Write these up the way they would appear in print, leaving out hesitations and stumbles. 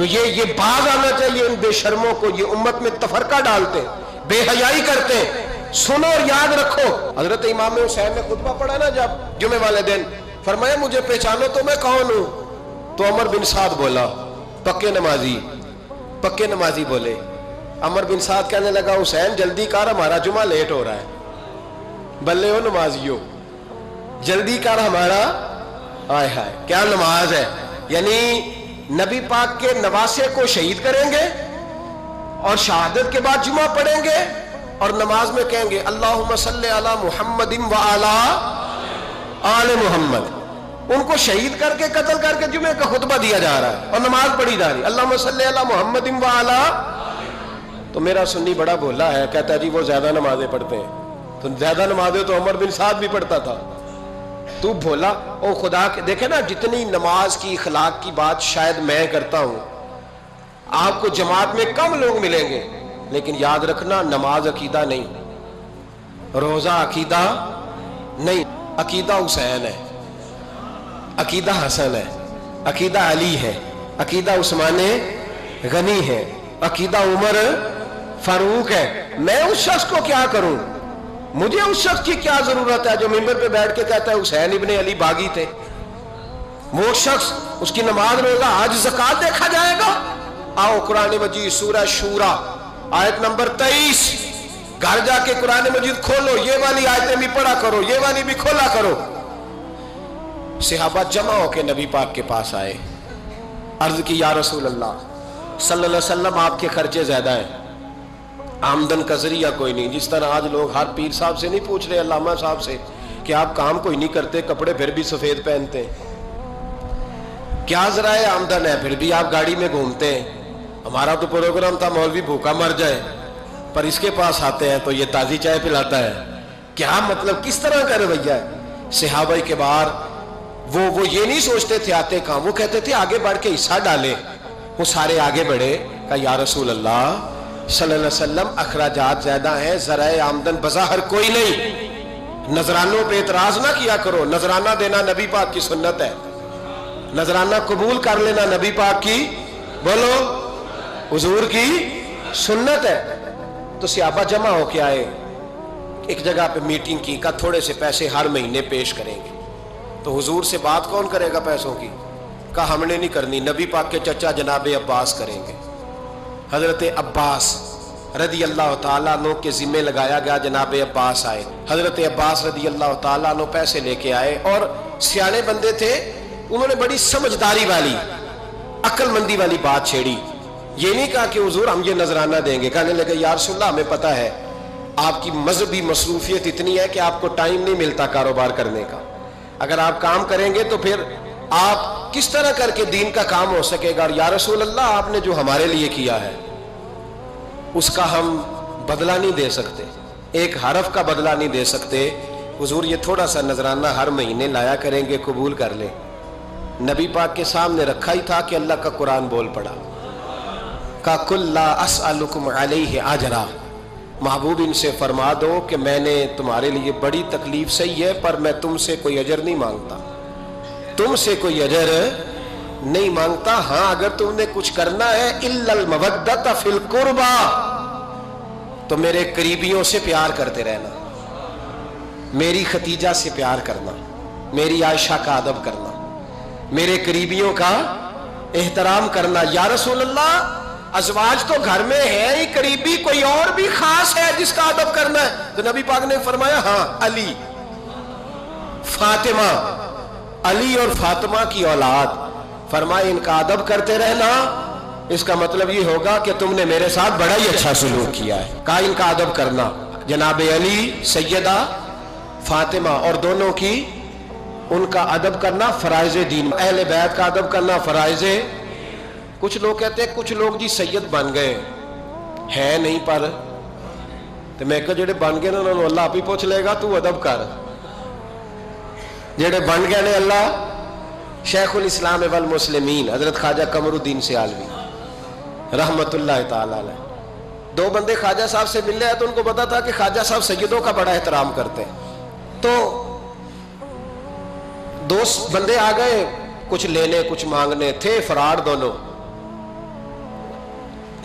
تو یہ باز آنا چاہیے ان بے شرموں کو، یہ امت میں تفرقہ ڈالتے، بے حیائی کرتے۔ سنو اور یاد رکھو، حضرت امام حسین نے خطبہ پڑھا نا جب جمعے والے دن، فرمایا مجھے پہچانو تو میں کون ہوں؟ تو عمر بن سعد بولا، پکے نمازی بولے۔ عمر بن سعد کہنے لگا حسین جلدی کر، ہمارا جمعہ لیٹ ہو رہا ہے۔ بلے ہو نمازیو، جلدی کر ہمارا، آئے ہائے کیا نماز ہے! یعنی نبی پاک کے نواسے کو شہید کریں گے اور شہادت کے بعد جمعہ پڑھیں گے اور نماز میں کہیں گے اللہم صلی علی محمد و علی آل محمد۔ ان کو شہید کر کے قتل کر کے جمعے کا خطبہ دیا جا رہا ہے اور نماز پڑھی جا رہی ہے اللہم صلی علی محمد و علی۔ تو میرا سنی بڑا بھولا ہے، کہتا ہے جی وہ زیادہ نمازیں پڑھتے ہیں۔ تو زیادہ نمازیں تو عمر بن سعد بھی پڑھتا تھا، تو بھولا۔ او خدا کے دیکھیں نا، جتنی نماز کی اخلاق کی بات شاید میں کرتا ہوں، آپ کو جماعت میں کم لوگ ملیں گے، لیکن یاد رکھنا نماز عقیدہ نہیں، روزہ عقیدہ نہیں، عقیدہ حسین ہے، عقیدہ حسن ہے، عقیدہ علی ہے، عقیدہ عثمان غنی ہے، عقیدہ عمر فاروق ہے۔ میں اس شخص کو کیا کروں؟ مجھے اس شخص کی کیا ضرورت ہے جو ممبر پہ بیٹھ کے کہتا ہے حسین ابن علی باغی تھے؟ وہ شخص، اس کی نماز روزہ حج زکات دیکھا جائے گا؟ آؤ قرآن مجید سورہ شورا آیت نمبر 23، گھر جا کے قرآن مجید کھولو، یہ والی آیتیں بھی پڑھا کرو، یہ والی بھی کھولا کرو۔ صحابہ جمع ہو کے نبی پاک کے پاس آئے، عرض کی یا رسول اللہ صلی اللہ علیہ وسلم آپ کے خرچے زیادہ ہیں، آمدن کا ذریعہ کوئی نہیں۔ جس طرح آج لوگ ہر پیر صاحب سے نہیں پوچھ رہے، علامہ صاحب سے، کہ آپ کام کوئی نہیں کرتے، کپڑے پھر بھی سفید پہنتے ہیں، کیا ذرائع آمدن ہے، پھر بھی آپ گاڑی میں گھومتے ہیں۔ ہمارا تو پروگرام تھا مولوی بھوکا مر جائے، پر اس کے پاس آتے ہیں تو یہ تازی چائے پلاتا ہے۔ کیا مطلب، کس طرح کا رویہ ہے؟ صحابہ کے بار وہ یہ نہیں سوچتے تھے آتے کہاں، وہ کہتے تھے آگے بڑھ کے حصہ ڈالیں۔ وہ سارے آگے بڑھے، کہا یا رسول اللہ صلی اللہ علیہ وسلم اخراجات زیادہ ہیں، ذرائع آمدن بظاہر کوئی نہیں، نذرانوں پہ اعتراض نہ کیا کرو، نذرانہ دینا نبی پاک کی سنت ہے، نذرانہ قبول کر لینا نبی پاک کی، بولو، حضور کی سنت ہے۔ تو صحابہ جمع ہو کے آئے، ایک جگہ پہ میٹنگ کی، کہا تھوڑے سے پیسے ہر مہینے پیش کریں گے۔ تو حضور سے بات کون کرے گا پیسوں کی؟ کہا ہم نے نہیں کرنی، نبی پاک کے چچا جناب عباس کریں گے۔ حضرت عباس رضی اللہ تعالیٰ عنہ کے ذمے لگایا گیا، جناب عباس آئے، حضرت عباس رضی اللہ تعالیٰ عنہ پیسے لے کے آئے، اور سیانے بندے تھے، انہوں نے بڑی سمجھداری والی، عقل مندی والی بات چھیڑی۔ یہ نہیں کہا کہ حضور ہم یہ نذرانہ دیں گے، کہنے لگے یا رسول اللہ ہمیں پتہ ہے آپ کی مذہبی مصروفیت اتنی ہے کہ آپ کو ٹائم نہیں ملتا کاروبار کرنے کا، اگر آپ کام کریں گے تو پھر آپ کس طرح کر کے دین کا کام ہو سکے گا، اور یا رسول اللہ آپ نے جو ہمارے لیے کیا ہے اس کا ہم بدلہ نہیں دے سکتے، ایک حرف کا بدلہ نہیں دے سکتے، حضور یہ تھوڑا سا نذرانہ ہر مہینے لایا کریں گے، قبول کر لیں۔ نبی پاک کے سامنے رکھا ہی تھا کہ اللہ کا قرآن بول پڑا، کا کل لا اسألکم علیہ اجرا، محبوب ان سے فرما دو کہ میں نے تمہارے لیے بڑی تکلیف سہی ہے، پر میں تم سے کوئی اجر نہیں مانگتا، تم سے کوئی اجر نہیں مانگتا، ہاں اگر تم نے کچھ کرنا ہے الا المودۃ فی القربى، تو میرے قریبیوں سے پیار کرتے رہنا، میری ختیجہ سے پیار کرنا، میری عائشہ کا ادب کرنا، میرے قریبیوں کا احترام کرنا۔ یا رسول اللہ ازواج تو گھر میں ہے ہی، قریبی کوئی اور بھی خاص ہے جس کا ادب کرنا ہے؟ تو نبی پاک نے فرمایا ہاں علی، فاطمہ، علی اور فاطمہ کی اولاد، فرمائے ان کا ادب کرتے رہنا، اس کا مطلب یہ ہوگا کہ تم نے میرے ساتھ بڑا ہی اچھا سلوک کیا ہے۔ کہا ان کا ادب کرنا، جناب علی، سیدہ فاطمہ، اور دونوں کی ان کا ادب کرنا فرائض دین، اہل بیت کا ادب کرنا فرائض۔ کچھ لوگ کہتے ہیں کچھ لوگ جی سید بن گئے ہیں نہیں، پر تو میں کہ جڑے بن گئے انہوں نے اللہ آپ ہی پوچھ لے گا، تو ادب کر، جڑے بن گئے نے اللہ۔ شیخ الاسلام والمسلمین حضرت خواجہ قمر الدین سیالوی رحمت اللہ تعالی علیہ، دو بندے خواجہ صاحب سے ملے ہیں تو ان کو پتا تھا کہ خواجہ صاحب سیدوں کا بڑا احترام کرتے ہیں، تو دو بندے آ گئے، کچھ لینے کچھ مانگنے، تھے فراڈ دونوں،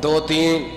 2-3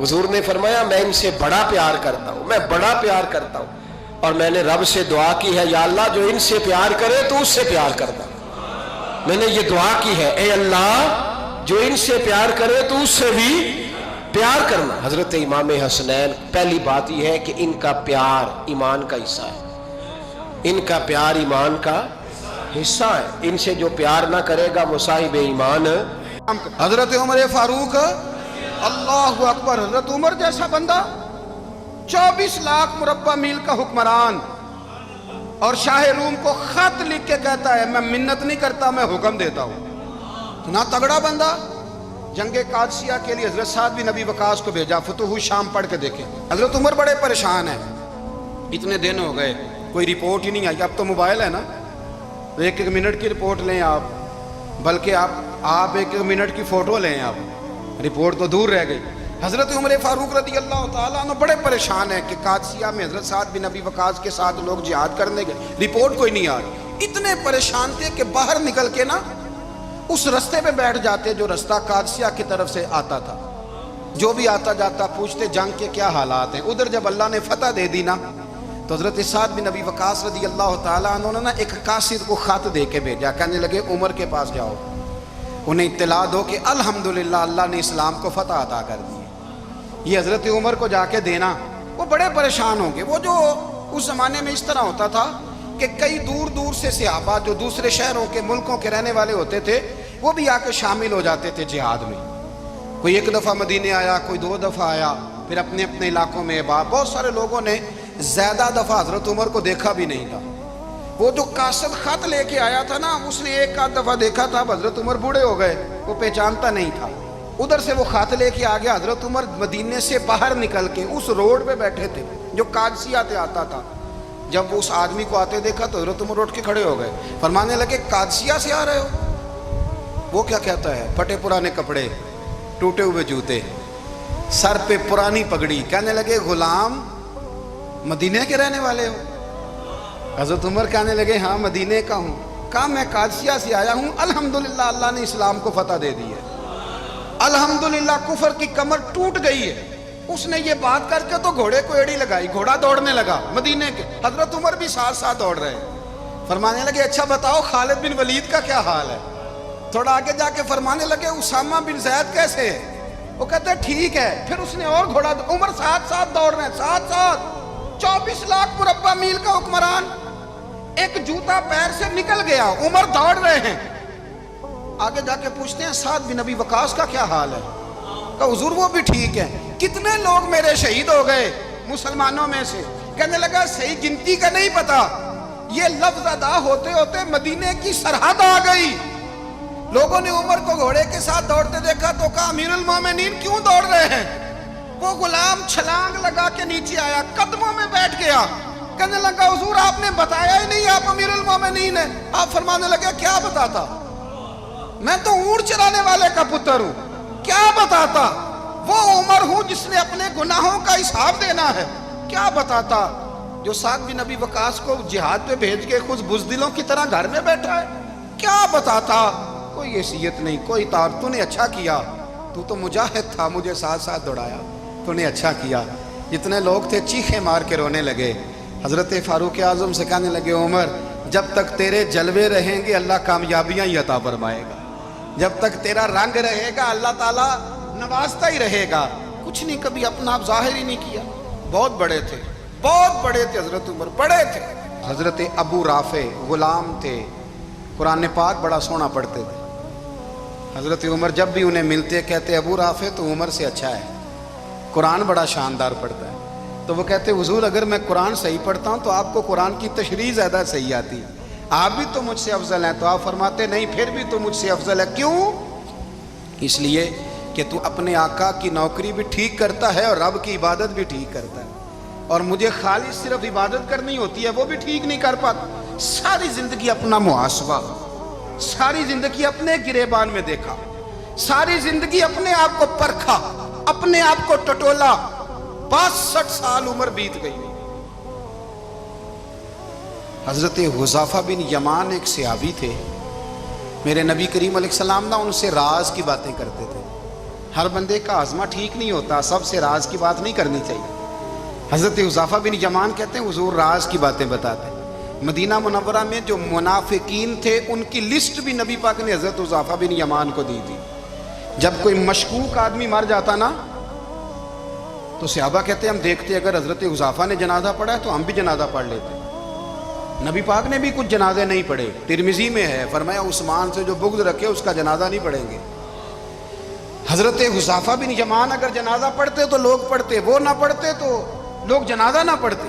حضور نے فرمایا میں ان سے بڑا پیار کرتا ہوں، میں بڑا پیار کرتا ہوں، اور میں نے رب سے دعا کی ہے یا اللہ جو ان سے پیار کرے تو اس سے پیار کرنا. میں نے یہ دعا کی ہے اے اللہ جو ان سے پیار کرے تو اس سے بھی پیار کرنا. حضرت امام حسنین، پہلی بات یہ ہے کہ ان کا پیار ایمان کا حصہ ہے، ان کا پیار ایمان کا حصہ ہے. ان سے جو پیار نہ کرے گا مصاحب ایمان. حضرت عمر فاروق، اللہ اکبر. حضرت عمر جیسا بندہ 24 لاکھ مربع میل کا حکمران، اور شاہ روم کو خط لکھ کے کہتا ہے میں منت نہیں کرتا، میں حکم دیتا ہوں. اتنا تگڑا بندہ. جنگ قادسیہ کے لیے حضرت سعد بن ابی وقاص کو بھیجا، فتوح شام پڑھ کے دیکھیں. حضرت عمر بڑے پریشان ہیں، اتنے دن ہو گئے کوئی رپورٹ ہی نہیں آئی. اب تو موبائل ہے نا، تو ایک منٹ کی رپورٹ لیں آپ، بلکہ آپ ایک منٹ کی فوٹو لیں آپ، رپورٹ تو دور رہ گئی. حضرت عمر فاروق رضی اللہ تعالیٰ عنہ بڑے پریشان ہیں کہ قادسیہ میں حضرت سعد بن ابی وقاص کے ساتھ لوگ جہاد کرنے گئے، رپورٹ کوئی نہیں آ رہی. اتنے پریشان تھے کہ باہر نکل کے نا اس رستے پہ بیٹھ جاتے جو رستہ قادسیہ کی طرف سے آتا تھا. جو بھی آتا جاتا پوچھتے جنگ کے کیا حالات ہیں. ادھر جب اللہ نے فتح دے دی نا تو حضرت سعد بن ابی وقاص رضی اللہ تعالیٰ عنہ نے نا ایک قاصد کو خط دے کے بھیجا. کہنے لگے عمر کے پاس جاؤ، انہیں اطلاع دو کہ الحمدللہ اللہ نے اسلام کو فتح عطا کر دی. یہ حضرت عمر کو جا کے دینا. وہ بڑے پریشان ہوں گے. وہ جو اس زمانے میں اس طرح ہوتا تھا کہ کئی دور دور سے صحابہ جو دوسرے شہروں کے ملکوں کے رہنے والے ہوتے تھے وہ بھی آ کے شامل ہو جاتے تھے جہاد میں. کوئی ایک دفعہ مدینے آیا، کوئی 2 دفعہ آیا، پھر اپنے اپنے علاقوں میں. بہت سارے لوگوں نے زیادہ دفعہ حضرت عمر کو دیکھا بھی نہیں تھا. وہ جو قاصد خط لے کے آیا تھا نا اس نے ایک آدھ دفعہ دیکھا تھا. حضرت عمر بوڑھے ہو گئے، وہ پہچانتا نہیں تھا. ادھر سے وہ خط لے کے آ گیا. حضرت عمر مدینے سے باہر نکل کے اس روڈ پہ بیٹھے تھے جو قادسیہ سے آتا تھا. جب وہ اس آدمی کو آتے دیکھا تو حضرت عمر اٹھ کے کھڑے ہو گئے، فرمانے لگے قادسیہ سے آ رہے ہو؟ وہ کیا کہتا ہے؟ پھٹے پرانے کپڑے، ٹوٹے ہوئے جوتے، سر پہ پرانی پگڑی. کہنے لگے غلام مدینے کے رہنے والے ہو؟ حضرت عمر کہنے لگے ہاں مدینے کا ہوں. کہا میں قادسیہ سے آیا ہوں، الحمدللہ اللہ نے اسلام کو فتح دے دی ہے، الحمدللہ کفر کی کمر ٹوٹ گئی ہے. اس نے یہ بات کر کے تو گھوڑے کو ایڑی لگائی، گھوڑا دوڑنے لگا مدینے کے. حضرت عمر بھی ساتھ ساتھ دوڑ رہے. فرمانے لگے اچھا بتاؤ خالد بن ولید کا کیا حال ہے؟ تھوڑا آگے جا کے فرمانے لگے اسامہ بن زید کیسے ہے؟ وہ کہتے ہیں ٹھیک ہے. پھر اس نے اور گھوڑا. عمر ساتھ ساتھ دوڑ رہے ہیں، ساتھ ساتھ. 24 لاکھ مربع میل کا حکمران، ایک جوتا پیر سے نکل گیا، عمر دوڑ رہے ہیں. آگے جا کے پوچھتے ہیں سعد بن ابی وقاص کا کیا حال ہے؟ کہا حضور وہ بھی ٹھیک ہے. کتنے لوگ میرے شہید ہو گئے مسلمانوں میں سے؟ کہنے لگا صحیح گنتی کا نہیں پتا، یہ لفظ ادا ہوتے ہوتے مدینے کی سرحد آ گئی. لوگوں نے عمر کو گھوڑے کے ساتھ دوڑتے دیکھا تو کہا امیر المومنین کیوں دوڑ رہے ہیں؟ وہ غلام چھلانگ لگا کے نیچے آیا، قدموں میں بیٹھ گیا. کہنے لگا حضور آپ نے بتایا ہی نہیں آپ امیر المومنین ہیں. آپ فرمانے لگے کیا بتاتا؟ میں تو اونٹ چرانے والے کا پتر ہوں، کیا بتاتا؟ وہ عمر ہوں جس نے اپنے گناہوں کا حساب دینا ہے، کیا بتاتا؟ جو سعد بن ابی وقاص کو جہاد پہ بھیج کے خود بزدلوں کی طرح گھر میں بیٹھا ہے، کیا بتاتا؟ کوئی حیثیت نہیں، کوئی تار. تو نے اچھا کیا، تو تو مجاہد تھا، مجھے ساتھ ساتھ دوڑایا، تو نے اچھا کیا. جتنے لوگ تھے چیخیں مار کے رونے لگے. حضرت فاروق اعظم سے کہنے لگے عمر جب تک تیرے جلوے رہیں گے اللہ کامیابیاں ہی عطا فرمائے گا، جب تک تیرا رنگ رہے گا اللہ تعالیٰ نوازتا ہی رہے گا. کچھ نہیں کبھی اپنا آپ ظاہر ہی نہیں کیا. بہت بڑے تھے، بہت بڑے تھے حضرت عمر، بڑے تھے. حضرت ابو رافع غلام تھے، قرآن پاک بڑا سونا پڑھتے تھے. حضرت عمر جب بھی انہیں ملتے کہتے ابو رافع تو عمر سے اچھا ہے، قرآن بڑا شاندار پڑھتا ہے. تو وہ کہتے حضور اگر میں قرآن صحیح پڑھتا ہوں تو آپ کو قرآن کی تشریح زیادہ صحیح آتی ہے، آپ بھی تو مجھ سے افضل ہیں. تو آپ فرماتے نہیں پھر بھی تو مجھ سے افضل ہے. کیوں؟ اس لیے کہ تو اپنے آقا کی نوکری بھی ٹھیک کرتا ہے اور رب کی عبادت بھی ٹھیک کرتا ہے، اور مجھے خالص صرف عبادت کرنی ہوتی ہے وہ بھی ٹھیک نہیں کر پاتا. ساری زندگی اپنا محاسبہ، ساری زندگی اپنے گریبان میں دیکھا، ساری زندگی اپنے آپ کو پرکھا، اپنے آپ کو ٹٹولا. 62 سال عمر بیت گئی. حضرت حذیفہ بن یمان ایک صحابی تھے، میرے نبی کریم علیہ السلام نا ان سے راز کی باتیں کرتے تھے. ہر بندے کا آزما ٹھیک نہیں ہوتا، سب سے راز کی بات نہیں کرنی چاہیے۔ حضرت حذیفہ بن یمان کہتے ہیں حضور راز کی باتیں بتاتے ہیں۔ مدینہ منورہ میں جو منافقین تھے ان کی لسٹ بھی نبی پاک نے حضرت حذیفہ بن یمان کو دی تھی۔ جب کوئی مشکوک آدمی مر جاتا نا تو صحابہ کہتے ہیں ہم دیکھتے اگر حضرت حذیفہ نے جنازہ پڑھا ہے تو ہم بھی جنازہ پڑھ لیتے۔ نبی پاک نے بھی کچھ جنازے نہیں پڑھے، ترمذی میں ہے، فرمایا عثمان سے جو بغض رکھے اس کا جنازہ نہیں پڑھیں گے۔ حضرت حذیفہ بن یمان اگر جنازہ پڑھتے تو لوگ پڑھتے، وہ نہ پڑھتے تو لوگ جنازہ نہ پڑھتے۔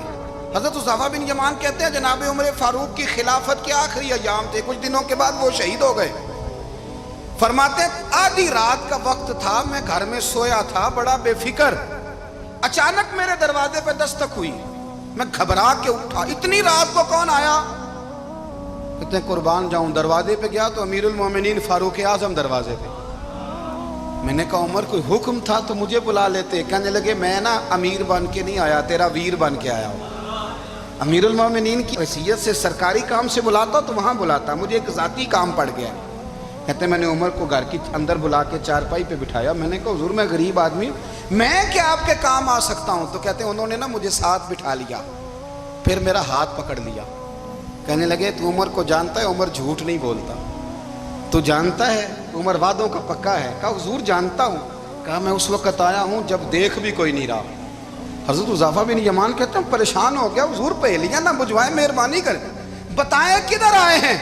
حضرت حذیفہ بن یمان کہتے ہیں جناب عمر فاروق کی خلافت کے آخری ایام تھے، کچھ دنوں کے بعد وہ شہید ہو گئے۔ فرماتے ہیں آدھی رات کا وقت تھا، میں گھر میں سویا تھا بڑا بے فکر، اچانک میرے دروازے پہ دستک ہوئی، میں گھبرا کے اٹھا، اتنی رات کو کون آیا؟ کہتے ہیں قربان جاؤں، دروازے پہ گیا تو امیر المومنین فاروق اعظم دروازے پہ۔ میں نے کہا عمر کوئی حکم تھا تو مجھے بلا لیتے۔ کہنے لگے میں نا امیر بن کے نہیں آیا، تیرا ویر بن کے آیا ہوں۔ امیر المومنین کی حیثیت سے سرکاری کام سے بلاتا تو وہاں بلاتا، مجھے ایک ذاتی کام پڑ گیا۔ کہتے ہیں میں نے عمر کو گھر کی اندر بلا کے چارپائی پہ بٹھایا، میں نے کہا حضور میں غریب آدمی ہوں، میں کیا آپ کے کام آ سکتا ہوں؟ تو کہتے ہیں انہوں نے نا مجھے ساتھ بٹھا لیا، پھر میرا ہاتھ پکڑ لیا، کہنے لگے تو عمر کو جانتا ہے؟ عمر جھوٹ نہیں بولتا، تو جانتا ہے عمر وعدوں کا پکا ہے؟ کہا حضور جانتا ہوں۔ کہا میں اس وقت آیا ہوں جب دیکھ بھی کوئی نہیں رہا۔ حضرت حذیفہ بن یمان کہتے ہیں پریشان ہو گیا، حضور پہلیاں نہ بجھوائے، مہربانی کریں بتائیں کدھر آئے ہیں؟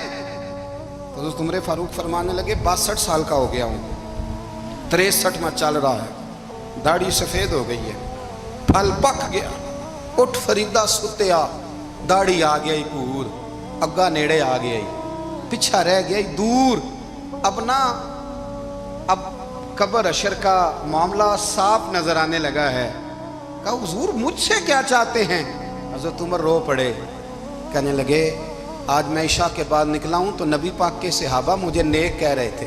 حضرت عمر فاروق فرمانے لگے 62 سال کا ہو گیا ہوں، 63 میں چل رہا ہے، داڑھی سفید ہو گئی ہے، پھل پک گیا، اٹھ فریدہ ستیا، داڑھی آ گئی پور، اگا نیڑے آ گئی، پیچھا رہ گیا دور، اب قبر اشر کا معاملہ صاف نظر آنے لگا ہے۔ کہا حضور مجھ سے کیا چاہتے ہیں؟ حضرت عمر رو پڑے، کہنے لگے آج میں عشاء کے بعد نکلا ہوں تو نبی پاک کے صحابہ مجھے نیک کہہ رہے تھے،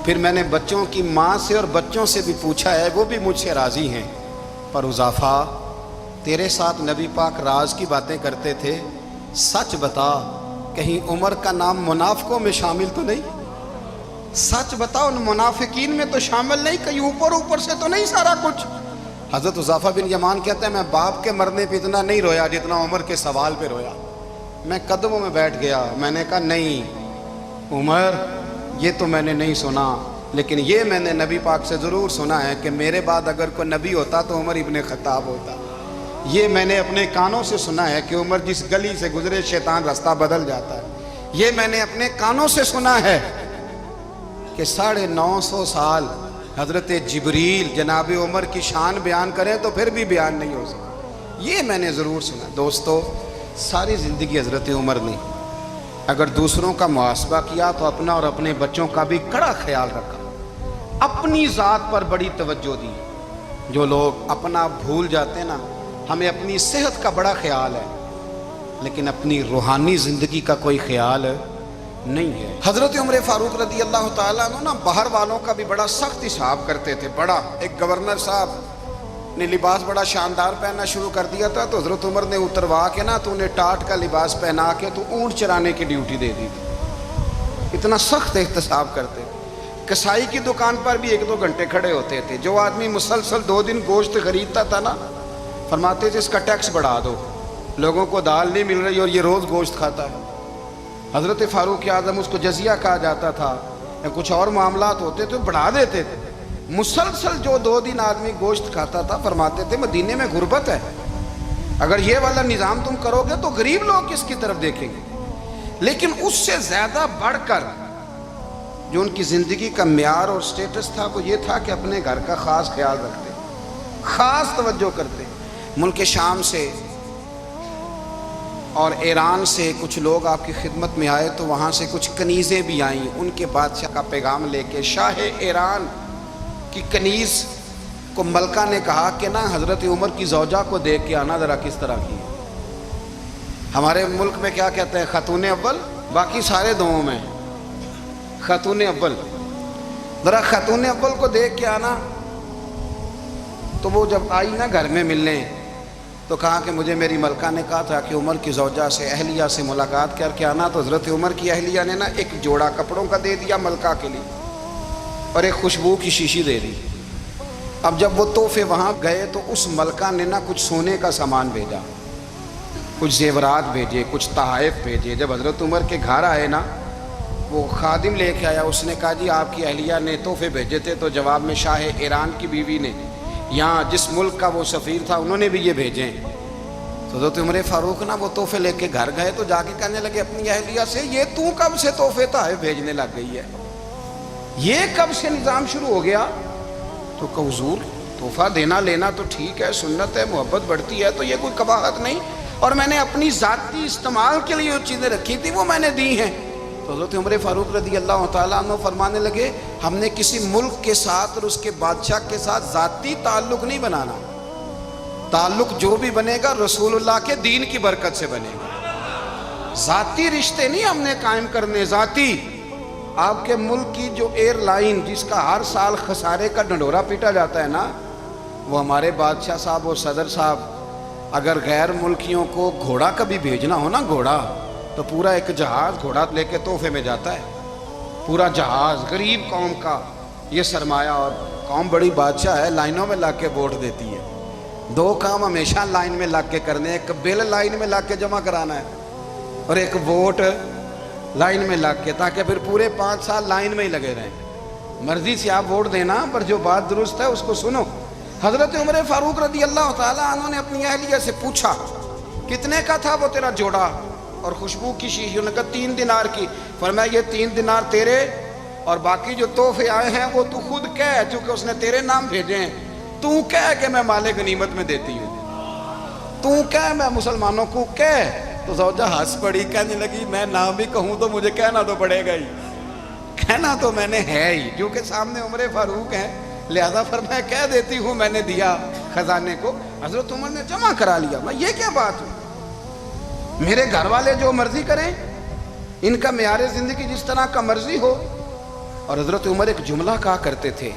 پھر میں نے بچوں کی ماں سے اور بچوں سے بھی پوچھا ہے، وہ بھی مجھ سے راضی ہیں، پر حذیفہ تیرے ساتھ نبی پاک راز کی باتیں کرتے تھے، سچ بتا کہیں عمر کا نام منافقوں میں شامل تو نہیں؟ سچ بتا ان منافقین میں تو شامل نہیں، کہیں اوپر سے تو نہیں سارا کچھ؟ حضرت حذیفہ بن یمان کہتے ہیں میں باپ کے مرنے پہ اتنا نہیں رویا جتنا عمر کے سوال پہ رویا۔ میں قدموں میں بیٹھ گیا، میں نے کہا نہیں عمر یہ تو میں نے نہیں سنا، لیکن یہ میں نے نبی پاک سے ضرور سنا ہے کہ میرے بعد اگر کوئی نبی ہوتا تو عمر ابن خطاب ہوتا۔ یہ میں نے اپنے کانوں سے سنا ہے کہ عمر جس گلی سے گزرے شیطان رستہ بدل جاتا ہے۔ یہ میں نے اپنے کانوں سے سنا ہے کہ 950 سال حضرت جبریل جناب عمر کی شان بیان کریں تو پھر بھی بیان نہیں ہو سکتا۔ یہ میں نے ضرور سنا۔ دوستو ساری زندگی حضرت عمر نے اگر دوسروں کا محاسبہ کیا تو اپنا اور اپنے بچوں کا بھی کڑا خیال رکھا، اپنی ذات پر بڑی توجہ دی۔ جو لوگ اپنا بھول جاتے ہیں نا، ہمیں اپنی صحت کا بڑا خیال ہے لیکن اپنی روحانی زندگی کا کوئی خیال نہیں ہے۔ حضرت عمر فاروق رضی اللہ تعالیٰ عنہ نا باہر والوں کا بھی بڑا سخت حساب کرتے تھے۔ بڑا ایک گورنر صاحب نے لباس بڑا شاندار پہننا شروع کر دیا تھا تو حضرت عمر نے اتروا کے نا تو انہیں ٹاٹ کا لباس پہنا کے تو اونٹ چرانے کی ڈیوٹی دے دی تھی۔ اتنا سخت احتساب کرتے تھے۔ کسائی کی دکان پر بھی 1-2 گھنٹے کھڑے ہوتے تھے۔ جو آدمی مسلسل 2 دن گوشت خریدتا تھا نا، فرماتے تھے اس کا ٹیکس بڑھا دو، لوگوں کو دال نہیں مل رہی اور یہ روز گوشت کھاتا ہے۔ حضرت فاروق اعظم اس کو جزیہ کہا جاتا تھا، یا کچھ اور معاملات ہوتے تو بڑھا دیتے تھے۔ مسلسل جو 2 دن آدمی گوشت کھاتا تھا، فرماتے تھے مدینے میں غربت ہے، اگر یہ والا نظام تم کرو گے تو غریب لوگ کس کی طرف دیکھیں گے۔ لیکن اس سے زیادہ بڑھ کر جو ان کی زندگی کا معیار اور سٹیٹس تھا وہ یہ تھا کہ اپنے گھر کا خاص خیال رکھتے، خاص توجہ کرتے۔ ملک شام سے اور ایران سے کچھ لوگ آپ کی خدمت میں آئے تو وہاں سے کچھ کنیزیں بھی آئیں، ان کے بادشاہ کا پیغام لے کے۔ شاہ ایران کی کنیز کو ملکہ نے کہا کہ نا حضرت عمر کی زوجہ کو دیکھ کے آنا ذرا کس طرح کی ہے۔ ہمارے ملک میں کیا کہتے ہیں خاتون اول، باقی سارے دوؤں میں خاتون اول، ذرا خاتون اول کو دیکھ کے آنا۔ تو وہ جب آئی نا گھر میں ملنے تو کہا کہ مجھے میری ملکہ نے کہا تھا کہ عمر کی زوجہ سے اہلیہ سے ملاقات کر کے آنا۔ تو حضرت عمر کی اہلیہ نے نا ایک جوڑا کپڑوں کا دے دیا ملکہ کے لیے اور ایک خوشبو کی شیشی دے دی۔ اب جب وہ تحفے وہاں گئے تو اس ملکہ نے نہ کچھ سونے کا سامان بھیجا، کچھ زیورات بھیجے، کچھ تحائف بھیجے۔ جب حضرت عمر کے گھر آئے نا، وہ خادم لے کے آیا، اس نے کہا جی آپ کی اہلیہ نے تحفے بھیجے تھے، تو جواب میں شاہ ایران کی بیوی نے، یہاں جس ملک کا وہ سفیر تھا، انہوں نے بھی یہ بھیجے ہیں۔ تو حضرت عمر فاروق نا وہ تحفے لے کے گھر گئے تو جا کے کہنے لگے اپنی اہلیہ سے، یہ تو کب سے تحفے تحائف بھیجنے لگ گئی ہے، یہ کب سے نظام شروع ہو گیا؟ تو کہ حضور تحفہ دینا لینا تو ٹھیک ہے، سنت ہے، محبت بڑھتی ہے، تو یہ کوئی قباحت نہیں، اور میں نے اپنی ذاتی استعمال کے لیے جو چیزیں رکھی تھی وہ میں نے دی ہیں۔ تو حضرت عمر فاروق رضی اللہ تعالیٰ عنہ فرمانے لگے ہم نے کسی ملک کے ساتھ اور اس کے بادشاہ کے ساتھ ذاتی تعلق نہیں بنانا، تعلق جو بھی بنے گا رسول اللہ کے دین کی برکت سے بنے گا، ذاتی رشتے نہیں ہم نے قائم کرنے۔ ذاتی آپ کے ملک کی جو ایئر لائن جس کا ہر سال خسارے کا ڈنڈورا پیٹا جاتا ہے نا، وہ ہمارے بادشاہ صاحب اور صدر صاحب اگر غیر ملکیوں کو گھوڑا کبھی بھیجنا ہو نا، گھوڑا، تو پورا ایک جہاز گھوڑا لے کے تحفے میں جاتا ہے، پورا جہاز غریب قوم کا یہ سرمایہ، اور قوم بڑی بادشاہ ہے، لائنوں میں لگ کے ووٹ دیتی ہے۔ دو کام ہمیشہ لائن میں لگ کے کرنے، ایک بل لائن میں لگ کے جمع کرانا ہے اور ایک ووٹ لائن میں لگ کے، تاکہ پھر پورے 5 سال لائن میں ہی لگے رہیں۔ مرضی سے آپ ووٹ دینا، پر جو بات درست ہے اس کو سنو۔ حضرت عمر فاروق رضی اللہ تعالیٰ عنہ نے اپنی اہلیہ سے پوچھا کتنے کا تھا وہ تیرا جوڑا اور خوشبو کی شیشی؟ انہوں نے کہا 3 دینار کی۔ فرمایا یہ 3 دینار تیرے، اور باقی جو تحفے آئے ہیں وہ تو خود کہہ، چونکہ اس نے تیرے نام بھیجے ہیں، تو کہہ کہ میں مال غنیمت میں دیتی ہوں، تو کہہ میں مسلمانوں کو کہہ۔ تو زوجہ ہنس پڑی، کہنے لگی میں نہ بھی کہوں تو مجھے کہنا تو پڑے گا ہی، کہنا تو میں نے ہے ہی، کیونکہ سامنے عمر فاروق ہیں، لہذا فرمایا کہہ دیتی ہوں میں نے دیا خزانے کو۔ حضرت عمر نے جمع کرا لیا۔ میں یہ کیا بات ہوئی، میرے گھر والے جو مرضی کریں، ان کا معیار زندگی جس طرح کا مرضی ہو۔ اور حضرت عمر ایک جملہ کہا کرتے تھے،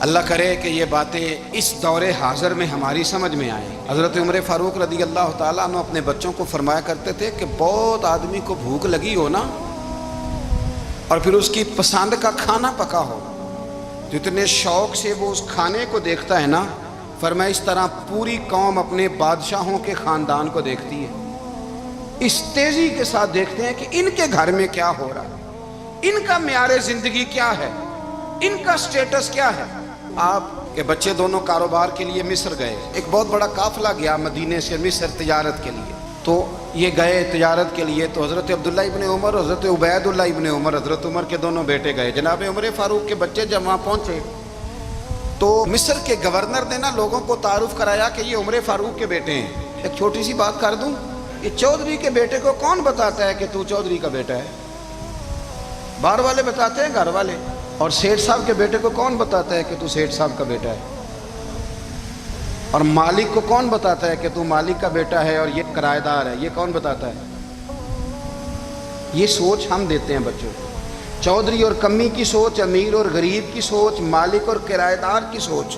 اللہ کرے کہ یہ باتیں اس دور حاضر میں ہماری سمجھ میں آئیں۔ حضرت عمر فاروق رضی اللہ تعالیٰ عنہ اپنے بچوں کو فرمایا کرتے تھے کہ بہت آدمی کو بھوک لگی ہو نا، اور پھر اس کی پسند کا کھانا پکا ہو، جتنے شوق سے وہ اس کھانے کو دیکھتا ہے نا، فرمایا اس طرح پوری قوم اپنے بادشاہوں کے خاندان کو دیکھتی ہے، اس تیزی کے ساتھ دیکھتے ہیں کہ ان کے گھر میں کیا ہو رہا ہے، ان کا معیار زندگی کیا ہے، ان کا سٹیٹس کیا ہے۔ آپ کے بچے دونوں کاروبار کے لیے مصر گئے، ایک بہت بڑا قافلہ گیا مدینے سے مصر تجارت کے لیے، تو یہ گئے تجارت کے لیے، تو حضرت عبداللہ ابن عمر اور حضرت عبید اللہ ابن عمر، حضرت عمر کے دونوں بیٹے گئے۔ جناب عمر فاروق کے بچے جب وہاں پہنچے تو مصر کے گورنر نے نا لوگوں کو تعارف کرایا کہ یہ عمر فاروق کے بیٹے ہیں۔ ایک چھوٹی سی بات کر دوں، یہ چودھری کے بیٹے کو کون بتاتا ہے کہ تو چودھری کا بیٹا ہے؟ باہر والے بتاتے ہیں، گھر والے۔ اور سیٹھ صاحب کے بیٹے کو کون بتاتا ہے کہ تو سیٹھ صاحب کا بیٹا ہے؟ اور مالک کو کون بتاتا ہے کہ تو مالک کا بیٹا ہے اور یہ کرایہ دار ہے؟ یہ کون بتاتا ہے؟ یہ سوچ ہم دیتے ہیں بچوں کو، چودھری اور کمی کی سوچ، امیر اور غریب کی سوچ، مالک اور کرایہ دار کی سوچ،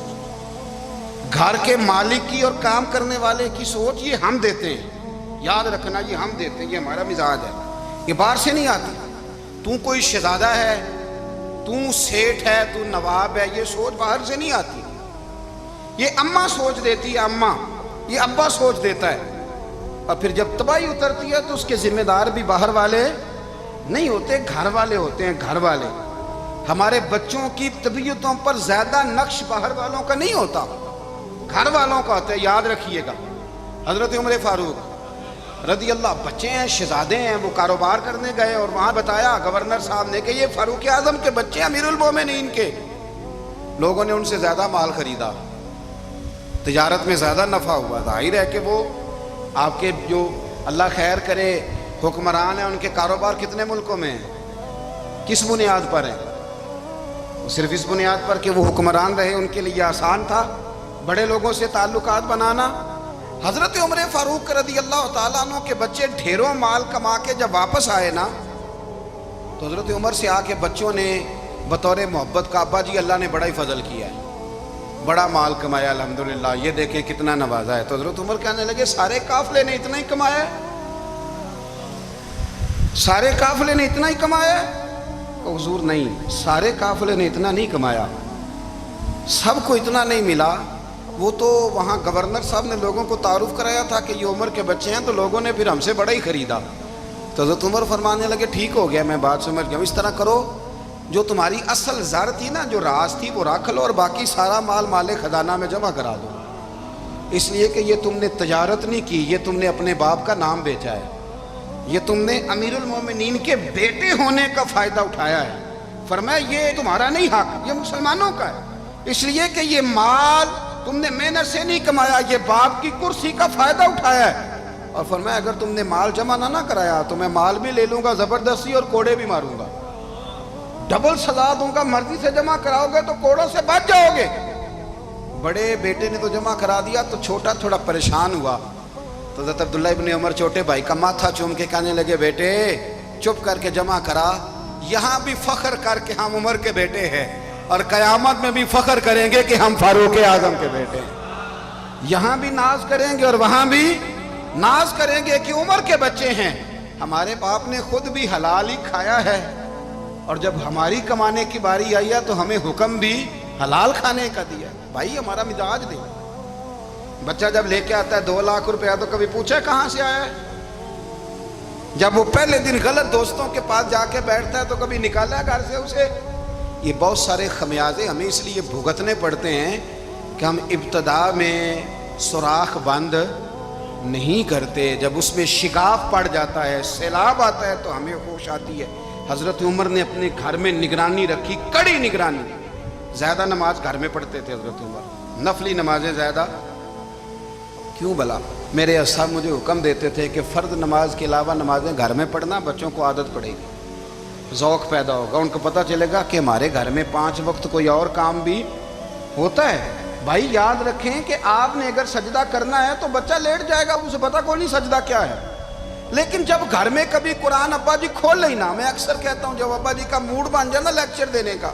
گھر کے مالک کی اور کام کرنے والے کی سوچ، یہ ہم دیتے ہیں۔ یاد رکھنا، یہ ہم دیتے ہیں، یہ ہمارا مزاج ہے، یہ باہر سے نہیں آتی۔ تو کوئی شہزادہ ہے، تو سیٹھ ہے، تو نواب ہے، یہ سوچ باہر سے نہیں آتی، یہ اماں سوچ دیتی ہے، اماں، یہ ابا سوچ دیتا ہے۔ اور پھر جب تباہی اترتی ہے تو اس کے ذمہ دار بھی باہر والے نہیں ہوتے، گھر والے ہوتے ہیں، گھر والے۔ ہمارے بچوں کی طبیعتوں پر زیادہ نقش باہر والوں کا نہیں ہوتا، گھر والوں کا ہوتا ہے، یاد رکھیے گا۔ حضرت عمر فاروق رضی اللہ، بچے ہیں، شہزادے ہیں، وہ کاروبار کرنے گئے اور وہاں بتایا گورنر صاحب نے کہ یہ فاروق اعظم کے بچے، امیر المومنین کے۔ لوگوں نے ان سے زیادہ مال خریدا، تجارت میں زیادہ نفع ہوا۔ ظاہر ہے کہ وہ آپ کے جو اللہ خیر کرے حکمران ہیں، ان کے کاروبار کتنے ملکوں میں ہیں، کس بنیاد پر ہیں؟ صرف اس بنیاد پر کہ وہ حکمران رہے، ان کے لیے آسان تھا بڑے لوگوں سے تعلقات بنانا۔ حضرت عمر فاروق رضی اللہ تعالیٰ عنہ کے بچے ڈھیروں مال کما کے جب واپس آئے نا، تو حضرت عمر سے آ کے بچوں نے بطور محبت کا، ابا جی اللہ نے بڑا ہی فضل کیا ہے، بڑا مال کمایا الحمدللہ، یہ دیکھیں کتنا نوازا ہے۔ تو حضرت عمر کہنے لگے سارے قافلے نے اتنا ہی کمایا ہے، سارے قافلے نے اتنا ہی کمایا ہے؟ کہ حضور نہیں، سارے قافلے نے اتنا نہیں کمایا، سب کو اتنا نہیں ملا۔ وہ تو وہاں گورنر صاحب نے لوگوں کو تعارف کرایا تھا کہ یہ عمر کے بچے ہیں، تو لوگوں نے پھر ہم سے بڑا ہی خریدا۔ تو حضرت عمر فرمانے لگے ٹھیک ہو گیا، میں بات سمجھ گیا، اس طرح کرو جو تمہاری اصل زر تھی نا، جو راز تھی وہ رکھ لو، اور باقی سارا مال مال خزانہ میں جمع کرا دو، اس لیے کہ یہ تم نے تجارت نہیں کی، یہ تم نے اپنے باپ کا نام بیچا ہے، یہ تم نے امیر المومنین کے بیٹے ہونے کا فائدہ اٹھایا ہے۔ فرمایا یہ تمہارا نہیں حق، یہ مسلمانوں کا ہے، اس لیے کہ یہ مال تم نے محنت سے نہیں کمایا، یہ باپ کی کرسی کا فائدہ اٹھایا ہے۔ اور فرمایا اگر تم نے مال جمع نہ کرایا تو میں مال بھی لے لوں گا زبردستی اور کوڑے بھی ماروں گا، ڈبل سزا دوں گا، مرضی سے جمع کراؤ گے تو کوڑوں سے بچ جاؤ گے۔ بڑے بیٹے نے تو جمع کرا دیا، تو چھوٹا تھوڑا پریشان ہوا، تو حضرت عبداللہ ابن عمر چھوٹے بھائی کا ماتھا چوم کے کہنے لگے بیٹے چپ کر کے جمع کرا، یہاں بھی فخر کر کے ہم عمر کے بیٹے ہیں، اور قیامت میں بھی فخر کریں گے کہ ہم فاروق اعظم کے بیٹے ہیں۔ یہاں بھی ناز کریں گے اور وہاں بھی ناز کریں گے کہ عمر کے بچے ہیں، ہمارے باپ نے خود بھی حلال ہی کھایا ہے، اور جب ہماری کمانے کی باری آئی ہے تو ہمیں حکم بھی حلال کھانے کا دیا۔ بھائی ہمارا مزاج دے، بچہ جب لے کے آتا ہے 2 لاکھ روپیہ تو کبھی پوچھے کہاں سے آیا ہے؟ جب وہ پہلے دن غلط دوستوں کے پاس جا کے بیٹھتا ہے تو کبھی نکالا ہے گھر سے اسے؟ یہ بہت سارے خمیازے ہمیں اس لیے بھگتنے پڑتے ہیں کہ ہم ابتدا میں سوراخ بند نہیں کرتے، جب اس میں شگاف پڑ جاتا ہے، سیلاب آتا ہے تو ہمیں ہوش آتی ہے۔ حضرت عمر نے اپنے گھر میں نگرانی رکھی، کڑی نگرانی، زیادہ نماز گھر میں پڑھتے تھے حضرت عمر، نفلی نمازیں زیادہ کیوں بلا؟ میرے صاحب مجھے حکم دیتے تھے کہ فرض نماز کے علاوہ نمازیں گھر میں پڑھنا، بچوں کو عادت پڑے گی، ذوق پیدا ہوگا، ان کو پتہ چلے گا کہ ہمارے گھر میں 5 وقت کوئی اور کام بھی ہوتا ہے۔ بھائی یاد رکھیں کہ آپ نے اگر سجدہ کرنا ہے تو بچہ لیٹ جائے گا، اسے پتہ کوئی نہیں سجدہ کیا ہے، لیکن جب گھر میں کبھی قرآن ابا جی کھول لینا، میں اکثر کہتا ہوں جب ابا جی کا موڈ بن جائے نا لیکچر دینے کا،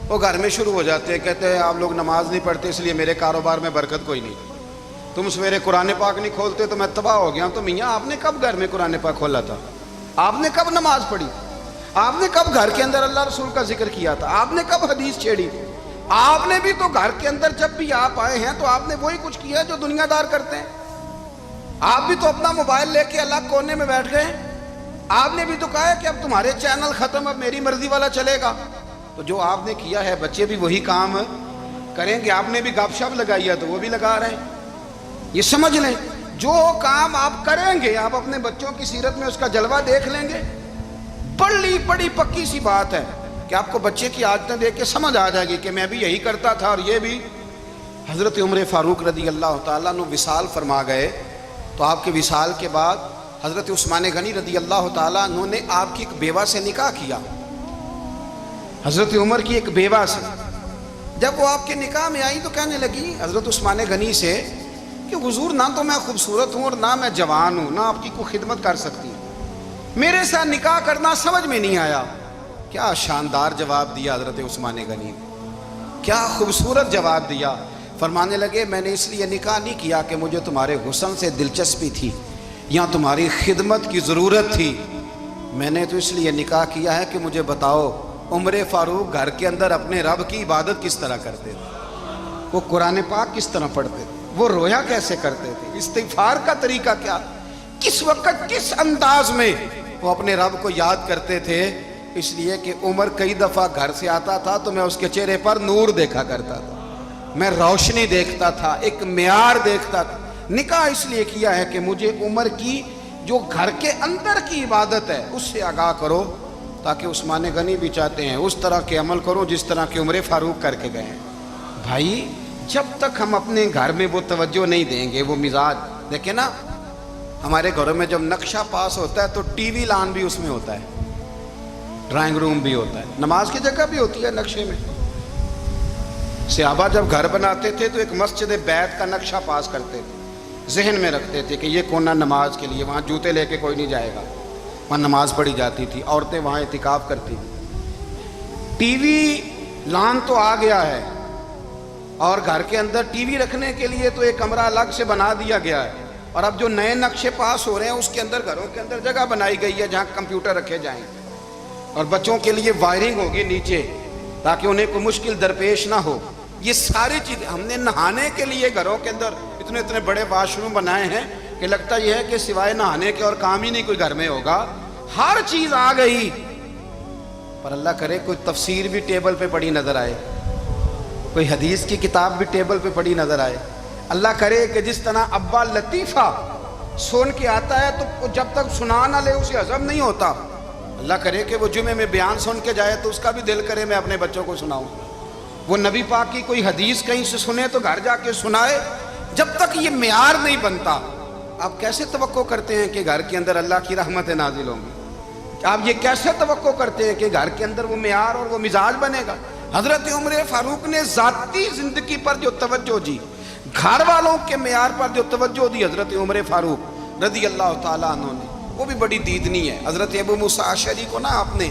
وہ گھر میں شروع ہو جاتے ہیں، کہتے ہیں آپ لوگ نماز نہیں پڑھتے اس لیے میرے کاروبار میں برکت کوئی نہیں، تم سویرے قرآن پاک نہیں کھولتے تو میں تباہ ہو گیا ہوں۔ تو میاں آپ نے کب گھر میں قرآن پاک کھولا تھا؟ آپ نے کب نماز پڑھی؟ آپ نے کب گھر کے اندر اللہ رسول کا ذکر کیا تھا؟ آپ نے کب حدیث چھیڑی تھی؟ آپ نے بھی تو گھر کے اندر جب بھی آپ آئے ہیں تو آپ نے وہی کچھ کیا جو دنیا دار کرتے ہیں، آپ بھی تو اپنا موبائل لے کے الگ کونے میں بیٹھ گئے، آپ نے بھی تو کہا ہے کہ اب تمہارے چینل ختم، اب میری مرضی والا چلے گا، تو جو آپ نے کیا ہے بچے بھی وہی کام کریں گے۔ آپ نے بھی گپ شپ لگائی ہے تو وہ بھی لگا رہے ہیں، یہ سمجھ لیں جو کام آپ کریں گے آپ اپنے بچوں کی سیرت میں اس کا جلوہ دیکھ لیں گے۔ بڑی پکی سی بات ہے کہ آپ کو بچے کی عادتیں دیکھ کے سمجھ آ جائے گی کہ میں بھی یہی کرتا تھا اور یہ بھی۔ حضرت عمر فاروق رضی اللہ تعالیٰ عنہ وصال فرما گئے، تو آپ کے وصال کے بعد حضرت عثمان غنی رضی اللہ تعالیٰ عنہ نے آپ کی ایک بیوہ سے نکاح کیا، حضرت عمر کی ایک بیوہ سے۔ جب وہ آپ کے نکاح میں آئی تو کہنے لگی حضرت عثمان غنی سے کہ حضور نہ تو میں خوبصورت ہوں اور نہ میں جوان ہوں، نہ آپ کی کوئی خدمت کر سکتی ہوں، میرے ساتھ نکاح کرنا سمجھ میں نہیں آیا۔ کیا شاندار جواب دیا حضرت عثمان غنی نے، کیا خوبصورت جواب دیا۔ فرمانے لگے میں نے اس لیے نکاح نہیں کیا کہ مجھے تمہارے حسن سے دلچسپی تھی یا تمہاری خدمت کی ضرورت تھی، میں نے تو اس لیے نکاح کیا ہے کہ مجھے بتاؤ عمر فاروق گھر کے اندر اپنے رب کی عبادت کس طرح کرتے تھے، وہ قرآن پاک کس طرح پڑھتے تھے، وہ رویا کیسے کرتے تھے، استغفار کا طریقہ کیا، کس وقت کس انداز میں وہ اپنے رب کو یاد کرتے تھے۔ اس لیے کہ عمر کئی دفعہ گھر سے آتا تھا تو میں اس کے چہرے پر نور دیکھا کرتا تھا، میں روشنی دیکھتا تھا، ایک معیار دیکھتا تھا۔ نکاح اس لیے کیا ہے کہ مجھے عمر کی جو گھر کے اندر کی عبادت ہے اس سے آگاہ کرو، تاکہ عثمان غنی بھی چاہتے ہیں اس طرح کے عمل کرو جس طرح کہ عمر فاروق کر کے گئے ہیں۔ بھائی جب تک ہم اپنے گھر میں وہ توجہ نہیں دیں گے، وہ مزاج دیکھیں نا، ہمارے گھروں میں جب نقشہ پاس ہوتا ہے تو ٹی وی لان بھی اس میں ہوتا ہے، ڈرائنگ روم بھی ہوتا ہے، نماز کی جگہ بھی ہوتی ہے نقشے میں۔ صحابہ جب گھر بناتے تھے تو ایک مسجد بیت کا نقشہ پاس کرتے تھے، ذہن میں رکھتے تھے کہ یہ کونا نماز کے لیے، وہاں جوتے لے کے کوئی نہیں جائے گا، وہاں نماز پڑھی جاتی تھی، عورتیں وہاں اعتکاف کرتی تھیں۔ ٹی وی لان تو آ گیا ہے، اور گھر کے اندر ٹی وی رکھنے کے لیے تو ایک کمرہ الگ سے بنا دیا گیا ہے، اور اب جو نئے نقشے پاس ہو رہے ہیں اس کے اندر گھروں کے اندر جگہ بنائی گئی ہے جہاں کمپیوٹر رکھے جائیں۔ اور بچوں کے لیے وائرنگ ہوگی نیچے تاکہ انہیں کوئی مشکل درپیش نہ ہو. یہ ساری چیزیں ہم نے نہانے کے لیے گھروں کے اندر اتنے اتنے بڑے واش روم بنائے ہیں کہ لگتا یہ ہے کہ سوائے نہانے کے اور کام ہی نہیں کوئی گھر میں ہوگا. ہر چیز آ گئی, پر اللہ کرے کوئی تفسیر بھی ٹیبل پہ پڑی نظر آئے, کوئی حدیث کی کتاب بھی ٹیبل پہ پڑی نظر آئے. اللہ کرے کہ جس طرح ابا لطیفہ سن کے آتا ہے تو جب تک سنا نہ لے اسے ہضم نہیں ہوتا. اللہ کرے کہ وہ جمعے میں بیان سن کے جائے تو اس کا بھی دل کرے میں اپنے بچوں کو سناؤں. وہ نبی پاک کی کوئی حدیث کہیں سے سنے تو گھر جا کے سنائے. جب تک یہ معیار نہیں بنتا, آپ کیسے توقع کرتے ہیں کہ گھر کے اندر اللہ کی رحمتیں نازل ہوں گی؟ آپ یہ کیسے توقع کرتے ہیں کہ گھر کے اندر وہ معیار اور وہ مزاج بنے گا؟ حضرت عمر فاروق نے ذاتی زندگی پر جو توجہ دی, گھر والوں کے معیار پر جو توجہ دی حضرت عمر فاروق رضی اللہ تعالیٰ عنہ نے, وہ بھی بڑی دیدنی ہے. حضرت ابو موسیٰ اشعری کو نا آپ نے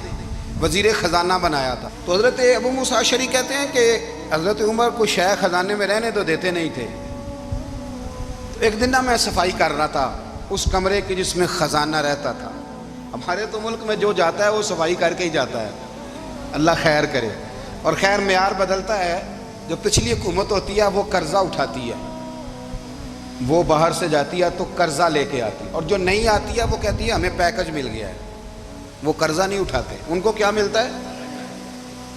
وزیر خزانہ بنایا تھا, تو حضرت ابو موسیٰ اشعری کہتے ہیں کہ حضرت عمر کو شیخ خزانے میں رہنے تو دیتے نہیں تھے. ایک دن نا میں صفائی کر رہا تھا اس کمرے کی جس میں خزانہ رہتا تھا. ہمارے تو ملک میں جو جاتا ہے وہ صفائی کر کے ہی جاتا ہے, اللہ خیر کرے. اور خیر معیار بدلتا ہے. جو پچھلی حکومت ہوتی ہے وہ قرضہ اٹھاتی ہے, وہ باہر سے جاتی ہے تو قرضہ لے کے آتی ہے, اور جو نہیں آتی ہے وہ کہتی ہے ہمیں پیکج مل گیا ہے. وہ قرضہ نہیں اٹھاتے. ان کو کیا ملتا ہے؟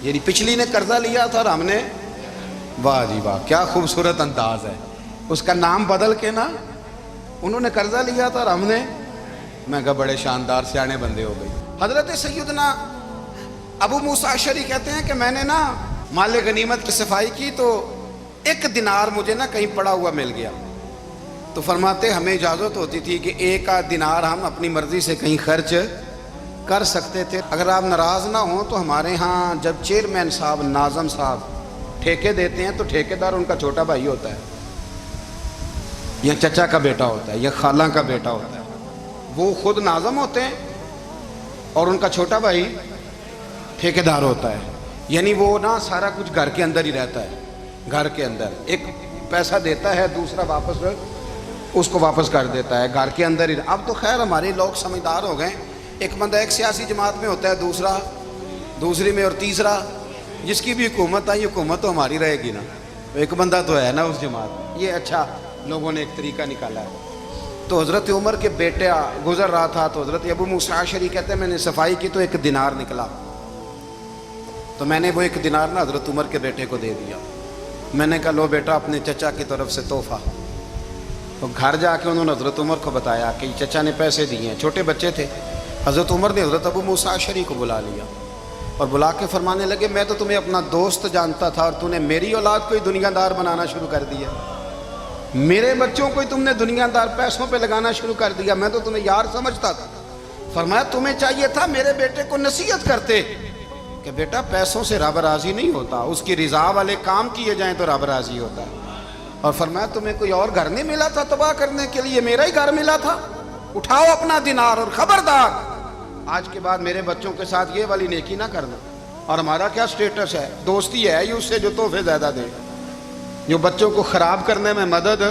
یعنی پچھلی نے قرضہ لیا تھا اور ہم نے, واہ جی واہ کیا خوبصورت انداز ہے, اس کا نام بدل کے نا انہوں نے قرضہ لیا تھا اور ہم نے, میں کہا بڑے شاندار سیانے بندے ہو گئی. حضرت سیدنا ابو موسیٰ اشعری کہتے ہیں کہ میں نے نا مال غنیمت کی صفائی کی تو 1 دینار مجھے نا کہیں پڑا ہوا مل گیا. تو فرماتے ہمیں اجازت ہوتی تھی کہ 1 دینار ہم اپنی مرضی سے کہیں خرچ کر سکتے تھے. اگر آپ ناراض نہ ہوں تو ہمارے ہاں جب چیئرمین صاحب, ناظم صاحب ٹھیکے دیتے ہیں تو ٹھیکیدار ان کا چھوٹا بھائی ہوتا ہے, یا چچا کا بیٹا ہوتا ہے, یا خالہ کا بیٹا ہوتا ہے. وہ خود ناظم ہوتے ہیں اور ان کا چھوٹا بھائی ٹھیکیدار ہوتا ہے. یعنی وہ نا سارا کچھ گھر کے اندر ہی رہتا ہے. گھر کے اندر ایک پیسہ دیتا ہے, دوسرا واپس اس کو واپس کر دیتا ہے, گھر کے اندر ہی. اب تو خیر ہمارے لوگ سمجھدار ہو گئے, ایک بندہ ایک سیاسی جماعت میں ہوتا ہے, دوسرا دوسری میں, اور تیسرا جس کی بھی حکومت آئی حکومت تو ہماری رہے گی نا, ایک بندہ تو ہے نا اس جماعت میں. یہ اچھا لوگوں نے ایک طریقہ نکالا ہے. تو حضرت عمر کے بیٹے گزر رہا تھا تو حضرت ابو موسیٰ اشعری کہتے ہیں میں نے صفائی کی تو 1 دینار نکلا, تو میں نے وہ 1 دینار نا حضرت عمر کے بیٹے کو دے دیا. میں نے کہا لو بیٹا اپنے چچا کی طرف سے تحفہ. تو گھر جا کے انہوں نے حضرت عمر کو بتایا کہ چچا نے پیسے دیے ہیں, چھوٹے بچے تھے. حضرت عمر نے حضرت ابو موسیٰ اشعری کو بلا لیا اور بلا کے فرمانے لگے میں تو تمہیں اپنا دوست جانتا تھا اور تو نے میری اولاد کو ہی دنیا دار بنانا شروع کر دیا, میرے بچوں کو ہی تم نے دنیا دار پیسوں پہ لگانا شروع کر دیا, میں تو تمہیں یار سمجھتا تھا. فرمایا تمہیں چاہیے تھا میرے بیٹے کو نصیحت کرتے کہ بیٹا پیسوں سے رب راضی نہیں ہوتا, اس کی رضا والے کام کیے جائیں تو رب راضی ہوتا ہے. اور فرمایا تمہیں کوئی اور گھر نہیں ملا تھا تباہ کرنے کے لیے, میرا ہی گھر ملا تھا, اٹھاؤ اپنا دینار اور خبردار آج کے بعد میرے بچوں کے ساتھ یہ والی نیکی نہ کرنا. اور ہمارا کیا سٹیٹس ہے, دوستی ہے ہی اس سے جو تحفے زیادہ دے, جو بچوں کو خراب کرنے میں مدد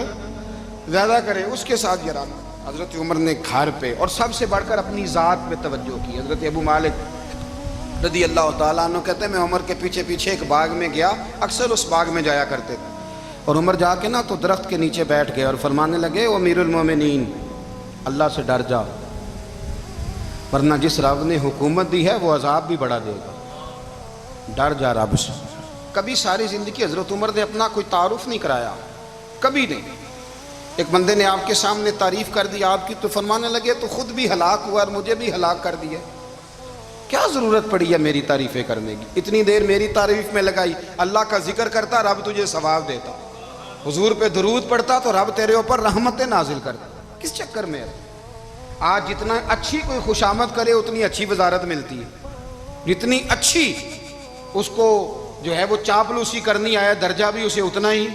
زیادہ کرے اس کے ساتھ یہ رہنا. حضرت عمر نے گھر پہ اور سب سے بڑھ کر اپنی ذات پہ توجہ کی. حضرت ابو مالک رضی اللہ تعالیٰ عنہ کہتے ہیں میں عمر کے پیچھے پیچھے ایک باغ میں گیا, اکثر اس باغ میں جایا کرتے تھے, اور عمر جا کے نا تو درخت کے نیچے بیٹھ گئے اور فرمانے لگے او امیر المومنین اللہ سے ڈر جا, ورنہ جس رب نے حکومت دی ہے وہ عذاب بھی بڑھا دے گا, ڈر جا رب سے. کبھی ساری زندگی حضرت عمر نے اپنا کوئی تعارف نہیں کرایا, کبھی نہیں. ایک بندے نے آپ کے سامنے تعریف کر دی آپ کی تو فرمانے لگے تو خود بھی ہلاک ہوا اور مجھے بھی ہلاک کر دیا, کیا ضرورت پڑی ہے میری تعریفیں کرنے کی, اتنی دیر میری تعریف میں لگائی. اللہ کا ذکر کرتا رب تجھے ثواب دیتا, حضور پہ درود پڑھتا تو رب تیرے اوپر رحمتیں نازل کرتا. کس چکر میں ہے؟ آج جتنا اچھی کوئی خوشامد کرے اتنی اچھی وزارت ملتی ہے, جتنی اچھی اس کو جو ہے وہ چاپلوسی کرنی آیا درجہ بھی اسے اتنا ہی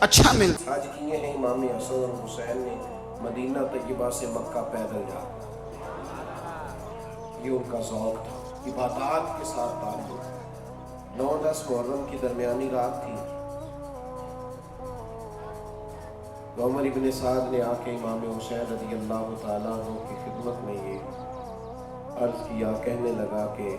اچھا ملتا. آج کیے ہیں امام حسن اور حسین نے مدینہ طیبہ سے مکہ پیدل جا, یہ ان کا ذوق تھا, عبادات کے ساتھ تعلق. 9-10 محرم کی درمیانی رات تھی, عمر ابن سعد نے آ کے امام حسین رضی اللہ تعالیٰ عنہ کی خدمت میں یہ عرض کیا، کہنے لگا کہ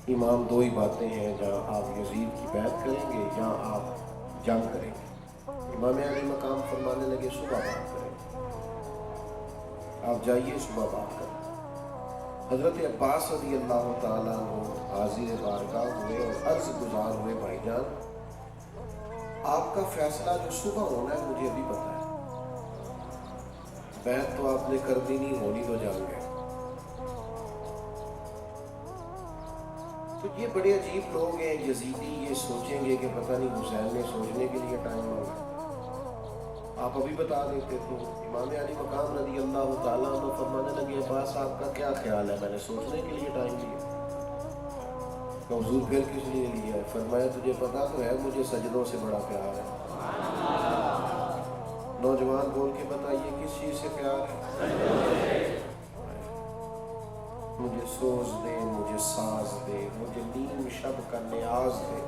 امام دو ہی باتیں ہیں، جہاں آپ یزید کی بیعت کریں گے یا آپ جنگ کریں گے۔ امام علی مقام فرمانے لگے صبح بات کریں گے، آپ جائیے صبح بات کریں۔ حضرت عباس رضی اللہ تعالیٰ عنہ حاضر بارگاہ ہوئے اور عرض گزار ہوئے، بھائی جان آپ کا فیصلہ جو صبح ہونا ہے مجھے ابھی پتا ہے، بیعت تو آپ نے کر دی نہیں، ہونی تو جان گئے۔ تو یہ بڑے عجیب لوگ ہیں یزیدی، یہ سوچیں گے کہ پتہ نہیں حسین نے سوچنے کے لیے ٹائم مانگا، آپ ابھی بتا دیتے تو۔ امام علی مقام رضی اللہ تعالیٰ عنہ فرمانے لگے عباس آپ کا کیا خیال ہے، میں نے سوچنے کے لیے ٹائم لیا؟ کہ حضور پھر کس لیے لیا ہے؟ فرمایا تجھے پتا تو ہے مجھے سجدوں سے بڑا پیار ہے۔ نوجوان بول کے بتائیے کس چیز سے پیار ہے؟ مجھے سوز دے، مجھے ساز دے، مجھے نیم شب کا نیاز دے،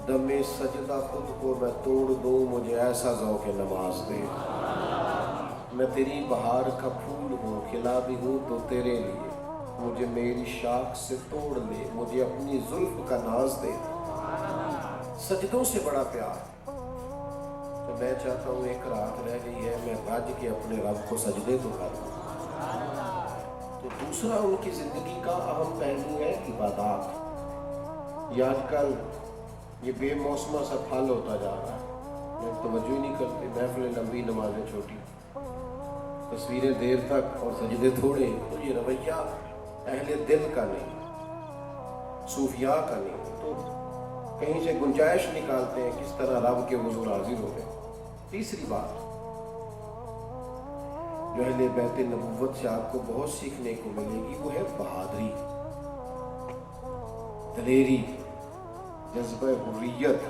دم سجدہ خود کو میں توڑ دوں، مجھے ایسا ذوق نماز دے۔ میں تیری بہار کا پھول ہوں، کھلا بھی ہوں تو تیرے لیے، مجھے میری شاخ سے توڑ لے، مجھے اپنی زلف کا ناز دے۔ سجدوں سے بڑا پیار۔ تو میں چاہتا ہوں ایک رات رہ گئی ہے، میں بھج کے اپنے رب کو سجدے تو کروں۔ تو دوسرا ان کی زندگی کا اہم پہلو ہے عبادات۔ یہ آج کل یہ بے موسمہ سا پھل ہوتا جا رہا ہے، لوگ توجہ ہی نہیں کرتے، محفلیں لمبی، نمازیں چھوٹی، تصویریں دیر تک اور سجدے تھوڑے۔ تو یہ رویہ اہل دل کا نہیں، صوفیاء کا نہیں۔ تو کہیں سے گنجائش نکالتے ہیں کس طرح رب کے حضور حاضر ہو گئے۔ تیسری بات جو اہل بیت نبوت سے آپ کو بہت سیکھنے کو ملے گی وہ ہے بہادری، دلیری، جذبہ حریت۔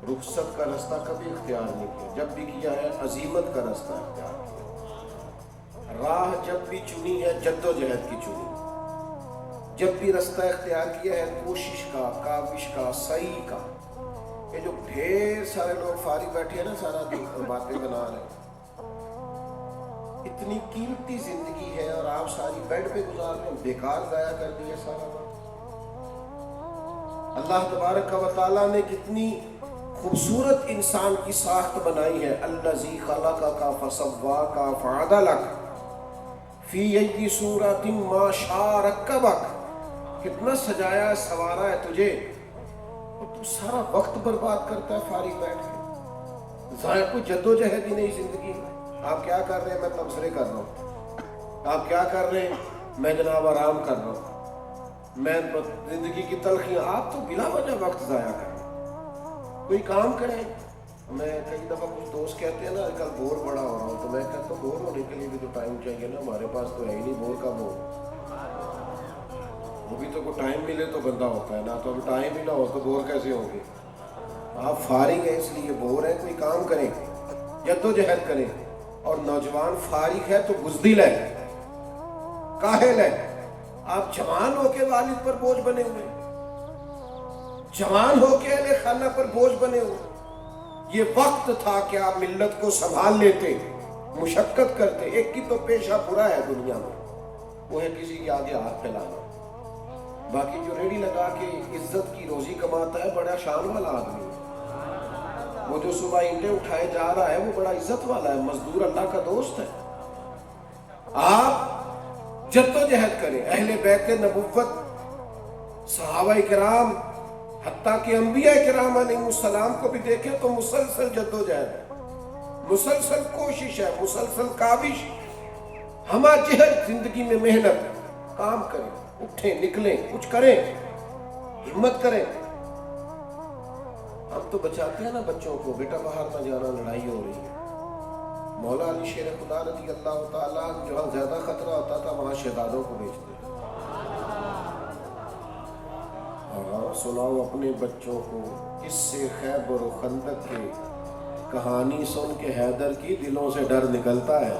رخصت کا رستہ کبھی اختیار نہیں کیا، جب بھی کیا ہے عزیمت کا رستہ اختیار کیا۔ راہ جب بھی چنی ہے جد و جہد کی چنی، جب بھی رستہ اختیار کیا ہے کوشش کا، کاوش کا، سعی کا۔ یہ جو ڈھیر سارے لوگ فارغ بیٹھے ہیں نا سارا دن اور باتیں بنا رہے ہیں، اتنی قیمتی زندگی ہے اور آپ ساری بیڈ پہ گزار رہے ہیں، بیکار ضائع کر دیا سارا وقت۔ اللہ تبارک و تعالیٰ نے کتنی خوبصورت انسان کی ساخت بنائی ہے۔ الذی خلقک فسواک فعدلک فی ای صورت ما شاء رکبک۔ کتنا سجایا ہے، سنوارا ہے تجھے، اور تو سارا وقت برباد کرتا ہے فارغ بیٹھ کے۔ ضائع کوئی جد و جہد ہی نہیں زندگی میں۔ آپ کیا کر رہے ہیں؟ میں تبصرے کر رہا ہوں۔ آپ کیا کر رہے ہیں؟ میں جناب آرام کر رہا ہوں۔ میں زندگی کی تلخیاں، آپ تو بلا وجہ وقت ضائع کریں، کوئی کام کریں۔ میں کئی دفعہ کچھ دوست کہتے ہیں نا آج کل بور بڑا ہو رہا ہوں، تو میں کہتا ہوں بور ہونے کے لیے بھی تو ٹائم چاہیے نا، ہمارے پاس تو ہے ہی نہیں، بور کب ہو؟ وہ بھی تو کوئی ٹائم ملے تو بندہ ہوتا ہے نا، تو اب ٹائم ہی نہ ہو تو بور کیسے ہوں گے؟ آپ فارغ ہیں اس لیے بور ہیں، کوئی کام کریں، جد و جہد کریں۔ اور نوجوان فارغ ہے تو بزدل ہے، کاہل ہے۔ آپ جوان ہو کے والد پر بوجھ بنے ہوئے، جوان ہو کے اہل خانہ پر بوجھ بنے ہوئے۔ یہ وقت تھا کہ آپ ملت کو سنبھال لیتے، مشقت کرتے۔ ایک کی تو پیشہ برا ہے دنیا میں، وہ ہے کسی کے آگے ہاتھ پھیلانا۔ باقی جو ریڑھی لگا کے عزت کی روزی کماتا ہے بڑا شان والا آدمی ہے۔ وہ جو صبح اینٹیں اٹھائے جا رہا ہے وہ بڑا عزت والا ہے، مزدور اللہ کا دوست ہے۔ آپ جد و جہد کریں۔ اہل بیت نبوت، صحابہ کرام، حتیٰ کہ انبیاء کرام علیہ السلام کو بھی دیکھیں تو مسلسل جد و جہد ہے، مسلسل کوشش ہے، مسلسل کاوش، ہمہ جہد زندگی میں محنت۔ کام کریں، اٹھیں، نکلیں، کچھ کریں، ہمت کریں۔ ہم تو بچاتے ہیں نا بچوں کو، بیٹا باہر نہ جانا، لڑائی ہو رہی ہے۔ مولا علی شیر خدا رضی اللہ تعالیٰ جہاں زیادہ خطرہ ہوتا تھا وہاں شہزادوں کو بھیجتے۔ سناؤ اپنے بچوں کو اس سے خیبر و خندق کے کہانی سن کے حیدر کی دلوں سے ڈر نکلتا ہے۔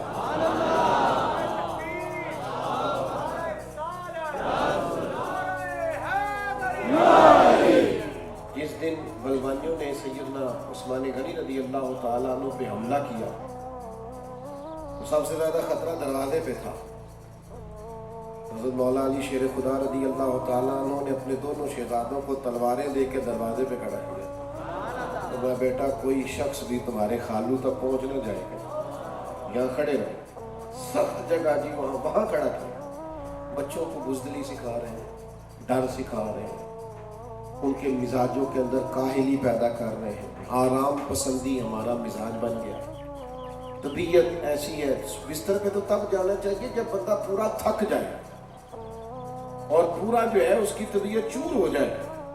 جس دن بلوانیوں نے سیدنا عثمان غنی رضی اللہ تعالیٰ عنہ پہ حملہ کیا، سب سے زیادہ خطرہ دروازے پہ تھا۔ حضرت مولا علی شیر خدا رضی اللہ تعالیٰ عنہ نے اپنے دونوں شہزادوں کو تلواریں دے کے دروازے پہ کھڑا کیا، تو میں بیٹا کوئی شخص بھی تمہارے خالو تک پہنچ نہ جائے گا، یہاں کھڑے رہو۔ سخت جگہ جی وہاں کھڑا کیا، بچوں کو بزدلی سکھا رہے ہیں، ڈر سکھا رہے ہیں، ان کے مزاجوں کے اندر کاہلی پیدا کر رہے ہیں، آرام پسندی ہمارا مزاج بن گیا، طبیعت ایسی ہے۔ بستر پہ تو تب جانا چاہیے جب بندہ پورا تھک جائے اور پورا جو ہے اس کی طبیعت چور ہو جائے،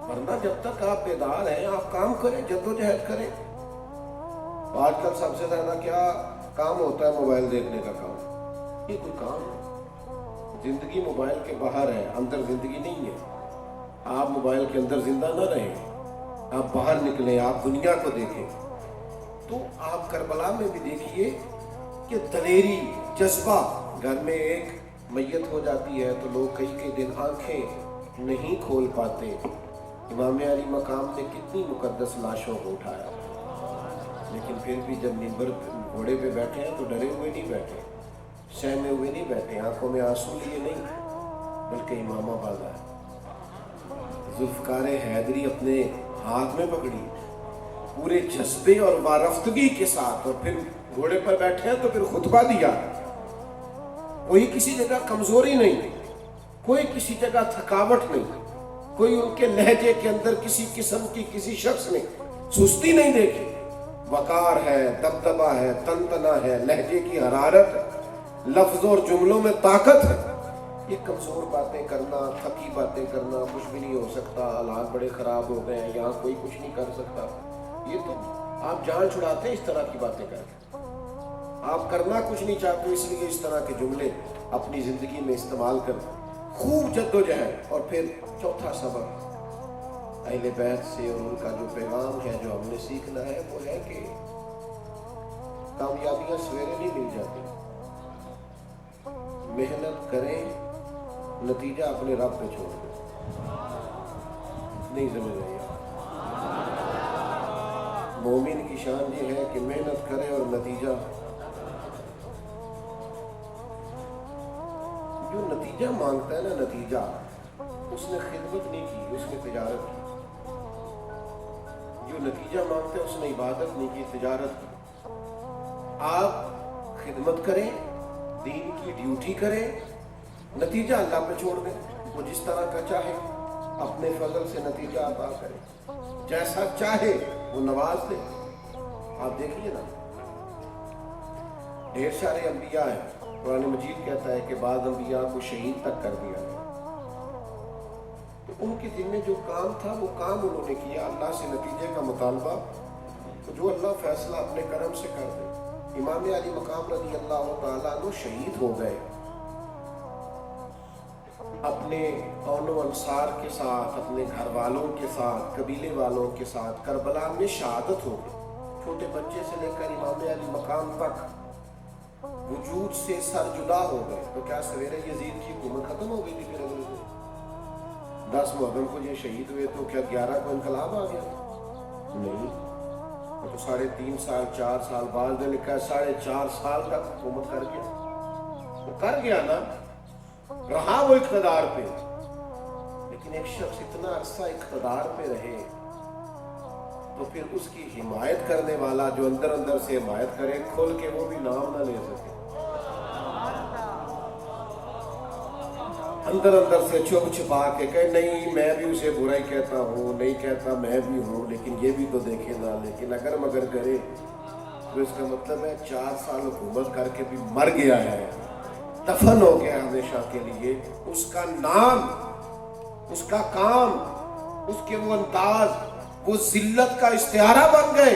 ورنہ جب تک آپ بیدار ہیں آپ کام کریں، جدوجہد کریں۔ آج کل سب سے زیادہ کیا کام ہوتا ہے؟ موبائل دیکھنے کا کام۔ یہ کوئی کام ہے؟ زندگی موبائل کے باہر ہے، اندر زندگی نہیں ہے۔ آپ موبائل کے اندر زندہ نہ رہیں، آپ باہر نکلیں، آپ دنیا کو دیکھیں۔ تو آپ کربلا میں بھی دیکھیے کہ دلیری، جذبہ، گھر میں ایک میت ہو جاتی ہے تو لوگ کئی دن آنکھیں نہیں کھول پاتے۔ امام علی مقام نے کتنی مقدس لاشوں کو اٹھایا، لیکن پھر بھی جب منبر گھوڑے پہ بیٹھے ہیں تو ڈرے ہوئے نہیں بیٹھے، سہمے ہوئے نہیں بیٹھے، آنکھوں میں آنسو لیے نہیں، بلکہ امامہ بازا ہے۔ ذوالفقار حیدری اپنے ہاتھ میں پکڑی پورے جذبے اور وارفتگی کے ساتھ، اور پھر گھوڑے پر بیٹھے ہیں تو پھر خطبہ دیا۔ کوئی کسی جگہ کمزوری نہیں، کوئی کسی جگہ تھکاوٹ نہیں، کوئی ان کے لہجے کے اندر کسی قسم کی کسی شخص نے سستی نہیں دیکھی۔ وقار ہے، دبدبہ ہے، تنتنا ہے، لہجے کی حرارت، لفظ اور جملوں میں طاقت ہے۔ یہ کمزور باتیں کرنا، تھکی باتیں کرنا، کچھ بھی نہیں ہو سکتا، حالات بڑے خراب ہو گئے ہیں، یہاں کوئی کچھ نہیں کر سکتا، یہ تو آپ جان چھڑاتے ہیں اس طرح کی باتیں کر کے۔ آپ کرنا کچھ نہیں چاہتے، اس لیے اس طرح کے جملے اپنی زندگی میں استعمال کریں۔ خوب جدوجہد۔ اور پھر چوتھا سبق اہل بیت سے اور ان کا جو پیغام ہے جو ہم نے سیکھنا ہے وہ ہے کہ کامیابیاں سویرے نہیں مل جاتی، محنت کریں، نتیجہ اپنے رب پہ چھوڑ دیں۔ نہیں سمجھ رہے آپ؟ مومن کی شان یہ ہے کہ محنت کرے اور نتیجہ، جو نتیجہ مانگتا ہے نا، نتیجہ، اس نے خدمت نہیں کی، اس نے تجارت کی۔ جو نتیجہ مانگتا ہے اس نے عبادت نہیں کی، تجارت کی۔ آپ خدمت کریں، دین کی ڈیوٹی کریں، نتیجہ اللہ پہ چھوڑ دیں، وہ جس طرح کا چاہے اپنے فضل سے نتیجہ عطا کرے، جیسا چاہے وہ نواز دے۔ آپ دیکھیے نا، ڈھیر سارے انبیاء ہیں، قرآن مجید کہتا ہے کہ بعض انبیاء کو شہید تک کر دیا گیا، تو ان کے ذمہ جو کام تھا وہ کام انہوں نے کیا، اللہ سے نتیجے کا مطالبہ، تو جو اللہ فیصلہ اپنے کرم سے کر دے۔ امام علی مقام رضی اللہ تعالیٰ عنہ شہید ہو گئے، اپنے اون و انصار کے ساتھ، اپنے گھر والوں کے ساتھ، قبیلے والوں کے ساتھ کربلا میں شہادت ہو گئی۔ چھوٹے بچے سے لے کر امام علی مقام تک وجود سے سر جدا ہو گئے۔ تو کیا سویرے یزید کی حکومت ختم ہو گئی تھی؟ پھر اگلے دن 10 محرم کو یہ شہید ہوئے تو کیا 11 کو انقلاب آ گیا؟ نہیں، تو 3.5 سال 4 سال بعد نے لکھا ہے 4.5 سال تک حکومت کر گیا۔ وہ کر گیا نا، رہا وہ اقتدار پہ، لیکن ایک شخص اتنا عرصہ اقتدار پہ رہے تو پھر اس کی حمایت کرنے والا جو اندر اندر سے حمایت کرے، کھول کے وہ بھی نام نہ لے سکے، اندر اندر سے چھپ چھپا کے کہے نہیں میں بھی اسے برا ہی کہتا ہوں، نہیں کہتا میں بھی ہوں، لیکن یہ بھی تو دیکھے نا، لیکن اگر مگر کرے تو اس کا مطلب ہے 4 سال حکومت کر کے بھی مر گیا ہے، دفن ہو گیا ہمیشہ کے لیے۔ اس کا نام، اس کا کام، اس کے وہ انداز، وہ ذلت کا استعارہ بن گئے۔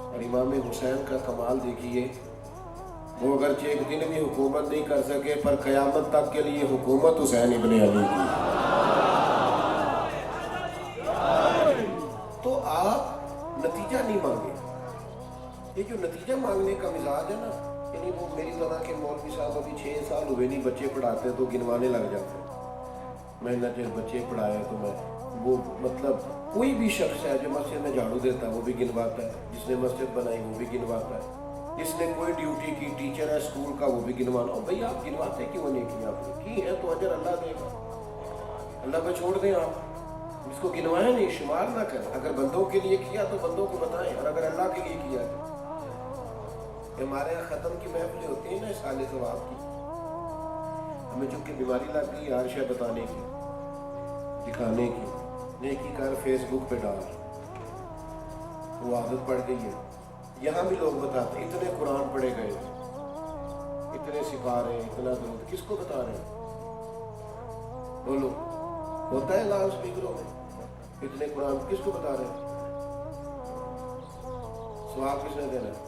اور امام حسین کا کمال دیکھیے، وہ اگرچہ ایک دن بھی حکومت نہیں کر سکے پر قیامت تک کے لیے حکومت حسین ابن علی کی۔ تو آپ نتیجہ نہیں مانگے، یہ جو نتیجہ مانگنے کا مزاج ہے نا، یعنی وہ میری طرح کے مولوی صاحب ابھی 6 سال ہوئے نہیں بچے پڑھاتے تو گنوانے لگ جاتے، میں نہ جو بچے پڑھائے تو میں وہ مطلب کوئی بھی شخص ہے جو مسجد میں جھاڑو دیتا ہے وہ بھی گنواتا ہے، جس نے مسجد بنائی وہ بھی گنواتا ہے، جس نے کوئی ڈیوٹی کی، ٹیچر ہے اسکول کا، وہ بھی گنوانا ہو. بھائی آپ گنواتے کیوں نہیں کیا؟ آپ نے کی ہے تو اجر اللہ دے گا. اللہ پہ چھوڑ دیں. آپ اس کو گنوائیں نہیں، شمار نہ کریں. اگر بندوں کے لیے کیا تو بندوں کو بتائیں، اور اگر اللہ کے لیے کیا تو ہمارے یہاں ختم کی محفلیں ہوتی ہیں نا سال ثواب کی. ہمیں چونکہ بیماری لگ گئی ہر شے بتانے کی، دکھانے کی. نیکی کر فیس بک پہ ڈال، وہ عادت پڑ گئی ہے. یہاں بھی لوگ بتاتے ہیں اتنے قرآن پڑھے گئے، اتنے سپارے، اتنا درود. کس کو بتا رہے ہیں؟ بولو. ہوتا ہے لاؤڈ اسپیکروں میں اتنے قرآن کس کو بتا رہے ہیں؟ ثواب کس نے دینا ہے؟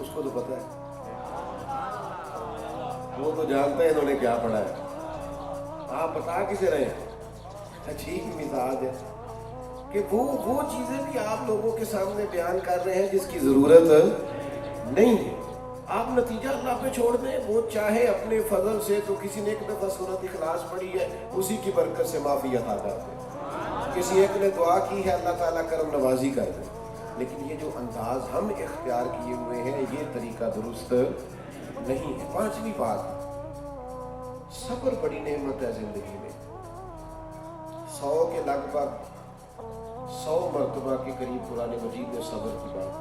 اس کو تو پتا ہے، وہ تو جانتا ہے انہوں نے کیا پڑھا ہے. آپ بتا کسے رہے ہیں؟ عجیب مزاج ہے کہ وہ چیزیں بھی آپ لوگوں کے سامنے بیان کر رہے ہیں جس کی ضرورت نہیں ہے. آپ نتیجہ اللہ پہ چھوڑ دیں. وہ چاہے اپنے فضل سے تو کسی نے ایک دفعہ سورۃ اخلاص پڑھی ہے، اسی کی برکت سے معافی عطا کر دے. کسی ایک نے دعا کی ہے، اللہ تعالیٰ کرم نوازی کر دے. لیکن یہ جو انداز ہم اختیار کیے ہوئے ہیں یہ طریقہ درست نہیں ہے. پانچویں بات، صبر بڑی نعمت ہے زندگی میں. 100 کے لگ بھگ 100 مرتبہ کے قریب قرآن مجید میں صبر کی بات.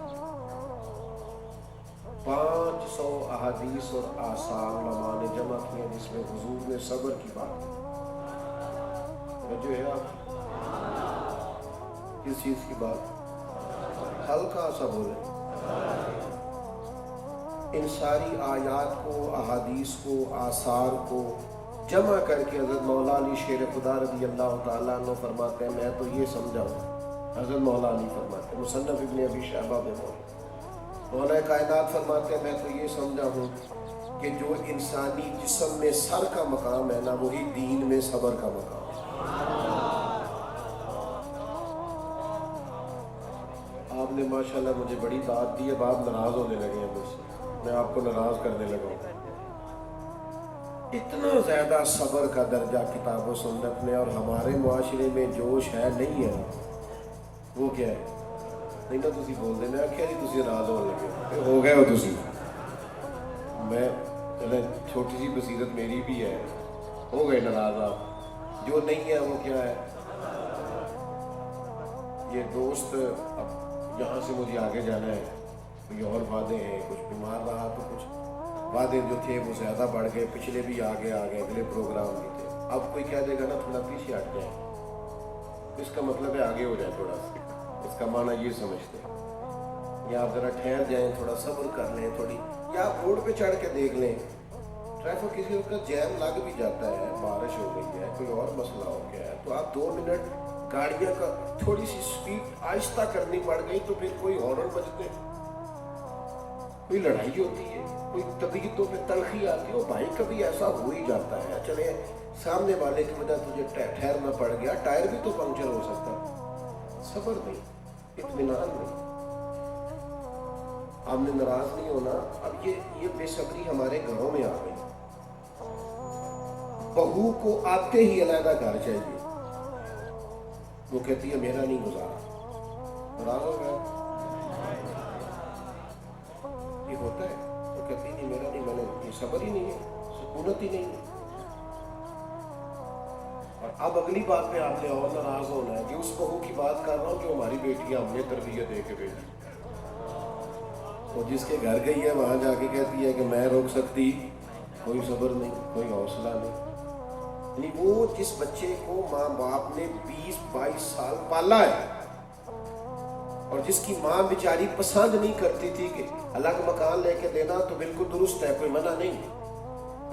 500 احادیث اور آثار علماء نے جمع کیے جس میں حضور نے صبر کی بات. جو ہے آپ کس چیز کی بات؟ ہلکا سا بولیں. ان ساری آیات کو، احادیث کو، آثار کو جمع کر کے حضرت مولا علی شیر خدا رضی اللہ تعالیٰ عنہ فرماتے ہیں میں تو یہ سمجھا ہوں. حضرت مولا علی فرماتے ہیں، مصنف ابن ابی شیبہ میں مولا کائنات فرماتے ہیں میں تو یہ سمجھا ہوں کہ جو انسانی جسم میں سر کا مقام ہے نا، وہی دین میں صبر کا مقام ہے. آپ نے ماشاءاللہ مجھے بڑی داد دی. اب آپ ناراض ہونے لگے ہیں مجھ سے، میں آپ کو ناراض کرنے لگا ہوں. اتنا زیادہ صبر کا درجہ کتاب و سنت میں، اور ہمارے معاشرے میں جوش ہے نہیں ہے. وہ کیا ہے؟ نہیں نا تسی بول دیں. میں آخیا جی تسی ناراض ہونے لگے ہو گئے ہو تسی. میں چلیں چھوٹی سی بصیرت میری بھی ہے، ہو گئے ناراض آپ. جو نہیں ہے وہ کیا ہے؟ یہ دوست اب یہاں سے مجھے آگے جانا ہے، کوئی اور وعدے ہیں، کچھ بیمار رہا تو کچھ وعدے جو تھے وہ زیادہ بڑھ گئے. پچھلے بھی آگے اگلے پروگرام بھی تھے. اب کوئی کہہ دے گا نا تھوڑا پیچھے ہٹ جائے، اس کا مطلب ہے آگے ہو جائے تھوڑا سا. اس کا معنی یہ سمجھتے ہیں. یا آپ ذرا ٹھہر جائیں، تھوڑا صبر کر لیں تھوڑی. یا آپ روڈ پہ چڑھ کے دیکھ لیں، ٹریفک کسی وقت جیم لگ بھی جاتا ہے، بارش ہو گئی ہے، کوئی اور مسئلہ ہو گیا ہے، تو آپ 2 منٹ گاڑیاں کا تھوڑی سی سپیڈ آہستہ کرنی پڑ گئی تو پھر کوئی ہارن بجتے، کوئی لڑائی ہوتی ہے، کوئی طبیعتوں پہ تلخی آتی ہے. بھائی کبھی ایسا ہو ہی جاتا ہے. چلے سامنے والے کی وجہ تجھے ٹھہرنا پڑ گیا، ٹائر بھی تو پنکچر ہو سکتا ہے. صبر نہیں، اطمینان نہیں. آپ نے ناراض نہیں ہونا. اب یہ بے صبری ہمارے گھروں میں آ گئی. بہو کو آتے ہی علیحدہ گھر چاہیے. وہ کہتی ہے میرا نہیں گزارا. ناراض ہو گیا. یہ ہوتا ہے. وہ کہتی نہیں میرا نہیں، میں نے یہ صبر ہی نہیں ہے، سکونت ہی نہیں ہے. اور اب اگلی بات پہ آپ نے اور ناراض ہونا ہے کہ اس بہو کی بات کر رہا ہوں جو ہماری بیٹیاں ہم نے تربیت دے کے بھیجی. وہ جس کے گھر گئی ہے وہاں جا کے کہتی ہے کہ میں روک سکتی، کوئی صبر نہیں، کوئی حوصلہ نہیں. یعنی وہ جس بچے کو ماں باپ نے 20-22 سال پالا ہے، اور جس کی ماں بیچاری پسند نہیں کرتی تھی کہ الگ مکان لے کے دینا تو بالکل درست ہے، کوئی منع نہیں،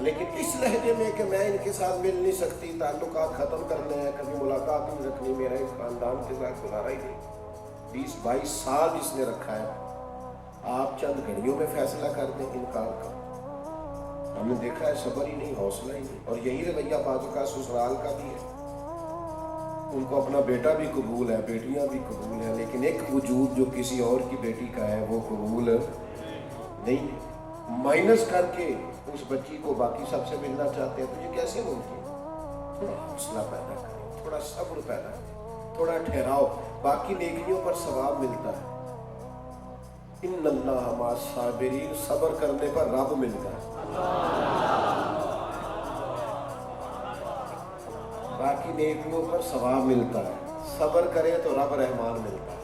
لیکن اس لہجے میں کہ میں ان کے ساتھ مل نہیں سکتی، تعلقات ختم کرنے ہیں، کبھی ملاقات نہیں رکھنی، میرا اس خاندان کے ساتھ گزارا ہی نہیں. 20-22 سال جس نے رکھا ہے. آپ چند گھڑیوں میں فیصلہ کر دیں انکار کا. ہم نے دیکھا ہے صبر ہی نہیں، حوصلہ ہی نہیں. اور یہی رویہ بعض کا سسرال کا بھی ہے. ان کو اپنا بیٹا بھی قبول ہے، بیٹیاں بھی قبول ہیں، لیکن ایک وجود جو کسی اور کی بیٹی کا ہے وہ قبول نہیں ہے. مائنس کر کے اس بچی کو باقی سب سے ملنا چاہتے ہیں. تو یہ کیسے ممکن؟ تھوڑا حوصلہ پیدا کریں، تھوڑا صبر پیدا کریں، تھوڑا ٹھہراؤ. باقی نیکیوں پر ثواب ملتا ہے. ان اللہ مع الصابرین، صبر کرنے پر رب ملتا ہے، باقی نیکیوں پر ثواب ملتا ہے، صبر کرے تو رب رحمان ملتا ہے۔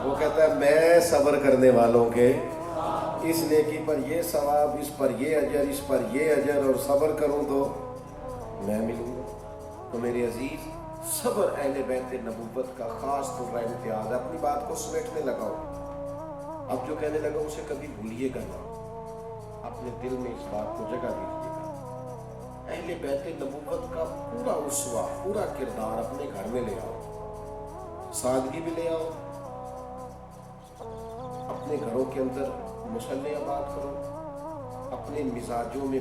وہ کہتا ہے میں صبر کرنے والوں کے اس نیکی پر یہ ثواب، اس پر یہ اجر، اس پر یہ اجر، اور صبر کروں تو میں ملوں گا۔ تو میرے عزیز، صبر اہل بیت نبوت کا خاص طور پر امتیاز ہے۔ اپنی بات کو سمیٹنے لگا ہوں، اب جو کہنے لگا اسے کبھی بھولیے گا نہ، اپنے دل میں اس بات کو جگہ دیجیے گا۔ اہل بیت نبوت کا پورا اسوہ، پورا کردار اپنے گھر میں لے آؤ، سادگی بھی لے آؤ، اپنے گھروں کے اندر مسلح آباد کرو، اپنے مزاجوں میں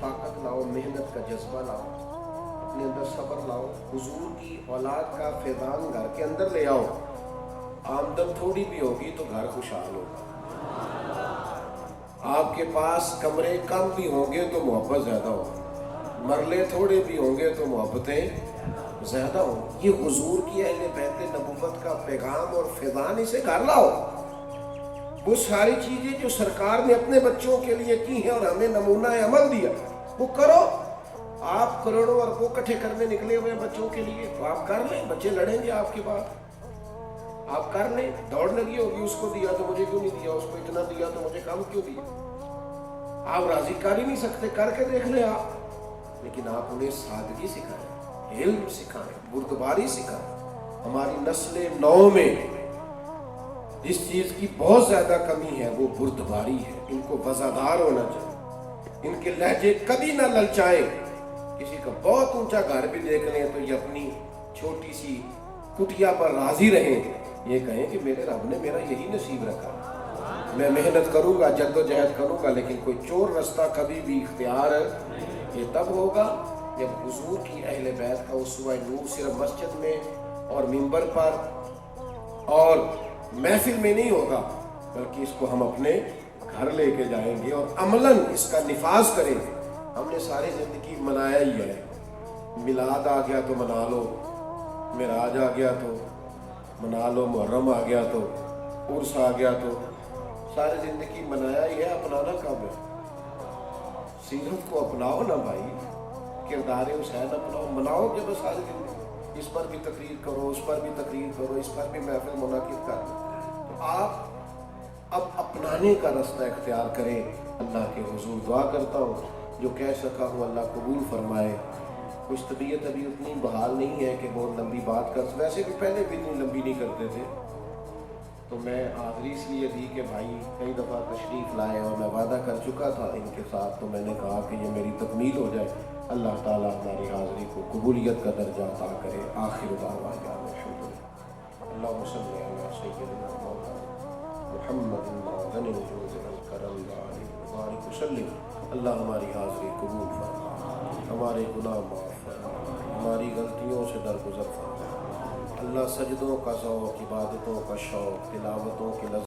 طاقت لاؤ، محنت کا جذبہ لاؤ، اپنے اندر صبر لاؤ، حضور کی اولاد کا فیضان گھر کے اندر لے آؤ۔ آمدن تھوڑی بھی ہوگی تو گھر خوشحال ہوگا، آپ کے پاس کمرے کم بھی ہوں گے تو محبت زیادہ ہوگی، مرلے تھوڑے بھی ہوں گے تو محبتیں زیادہ ہوں گی۔ یہ حضور کی اہل بیت نبوت کا پیغام اور فیضان، اسے گھر لاؤ۔ وہ ساری چیزیں جو سرکار نے اپنے بچوں کے لیے کی ہیں اور ہمیں نمونہ عمل دیا، وہ کرو۔ آپ کروڑوں اربوں اکٹھے کرنے نکلے ہوئے بچوں کے لیے، تو آپ کر لیں، بچے لڑیں گے آپ کے بعد، آپ کر لیں۔ دوڑ لگی ہوگی، اس کو دیا تو مجھے کیوں نہیں دیا، اس کو اتنا دیا تو مجھے کم کیوں دیا۔ آپ راضی کر ہی نہیں سکتے، کر کے دیکھ لیں آپ، لیکن آپ انہیں سادگی سکھائیں، علم سکھائیں، بردباری سکھائیں۔ ہماری نسل نو میں جس چیز کی بہت زیادہ کمی ہے وہ بردباری ہے۔ ان کو وزادار ہونا چاہیے، ان کے لہجے کبھی نہ للچائیں۔ کسی کا بہت اونچا گھر بھی دیکھ لیں تو یہ اپنی چھوٹی سی کٹیا پر راضی رہیں، یہ کہیں کہ میرے رب نے میرا یہی نصیب رکھا، میں محنت کروں گا، جد و جہد کروں گا، لیکن کوئی چور رستہ کبھی بھی اختیار یہ تب ہوگا جب حضور کی اہل بیت کا اسوہ نور صرف مسجد میں اور منبر پر اور محفل میں نہیں ہوگا، بلکہ اس کو ہم اپنے گھر لے کے جائیں گے اور عملاً اس کا نفاذ کریں گے۔ ہم نے ساری زندگی منایا ہی ہے، میلاد آ گیا تو منا لو، معراج آ گیا تو منا لو، محرم آ گیا تو، عرس آ گیا تو، ساری زندگی منایا ہی ہے، اپنانا کب ہے؟ سیرت کو اپناؤ نا بھائی، کردار حسین اپناؤ، مناؤ کہ بس ساری زندگی اس پر بھی تقریر کرو، اس پر بھی تقریر کرو، اس پر بھی محفل منعقد کرو۔ تو آپ اب اپنانے کا رستہ اختیار کریں۔ اللہ کے حضور دعا کرتا ہوں جو کہہ سکا ہوں اللہ قبول فرمائے۔ کچھ طبیعت ابھی اتنی بحال نہیں ہے کہ بہت لمبی بات کر، ویسے بھی پہلے بھی اتنی لمبی نہیں کرتے تھے، تو میں حاضری اس لیے دی کہ بھائی کئی دفعہ تشریف لائے اور میں وعدہ کر چکا تھا ان کے ساتھ، تو میں نے کہا کہ یہ میری تکمیل ہو جائے۔ اللہ تعالیٰ ہماری حاضری کو قبولیت کا درجہ عطا کرے۔ آخر دعوانا الحمدللہ، اللہم صلی علی سیدنا محمد معدن الجود والکرم وبارک وسلم۔ اللہ ہماری حاضری قبول فرما، ہمارے گناہ معاف فرما، ہماری غلطیوں سے درگزر فرما۔ اللہ سجدوں کا ذوق، عبادتوں کا شوق، تلاوتوں کی لذت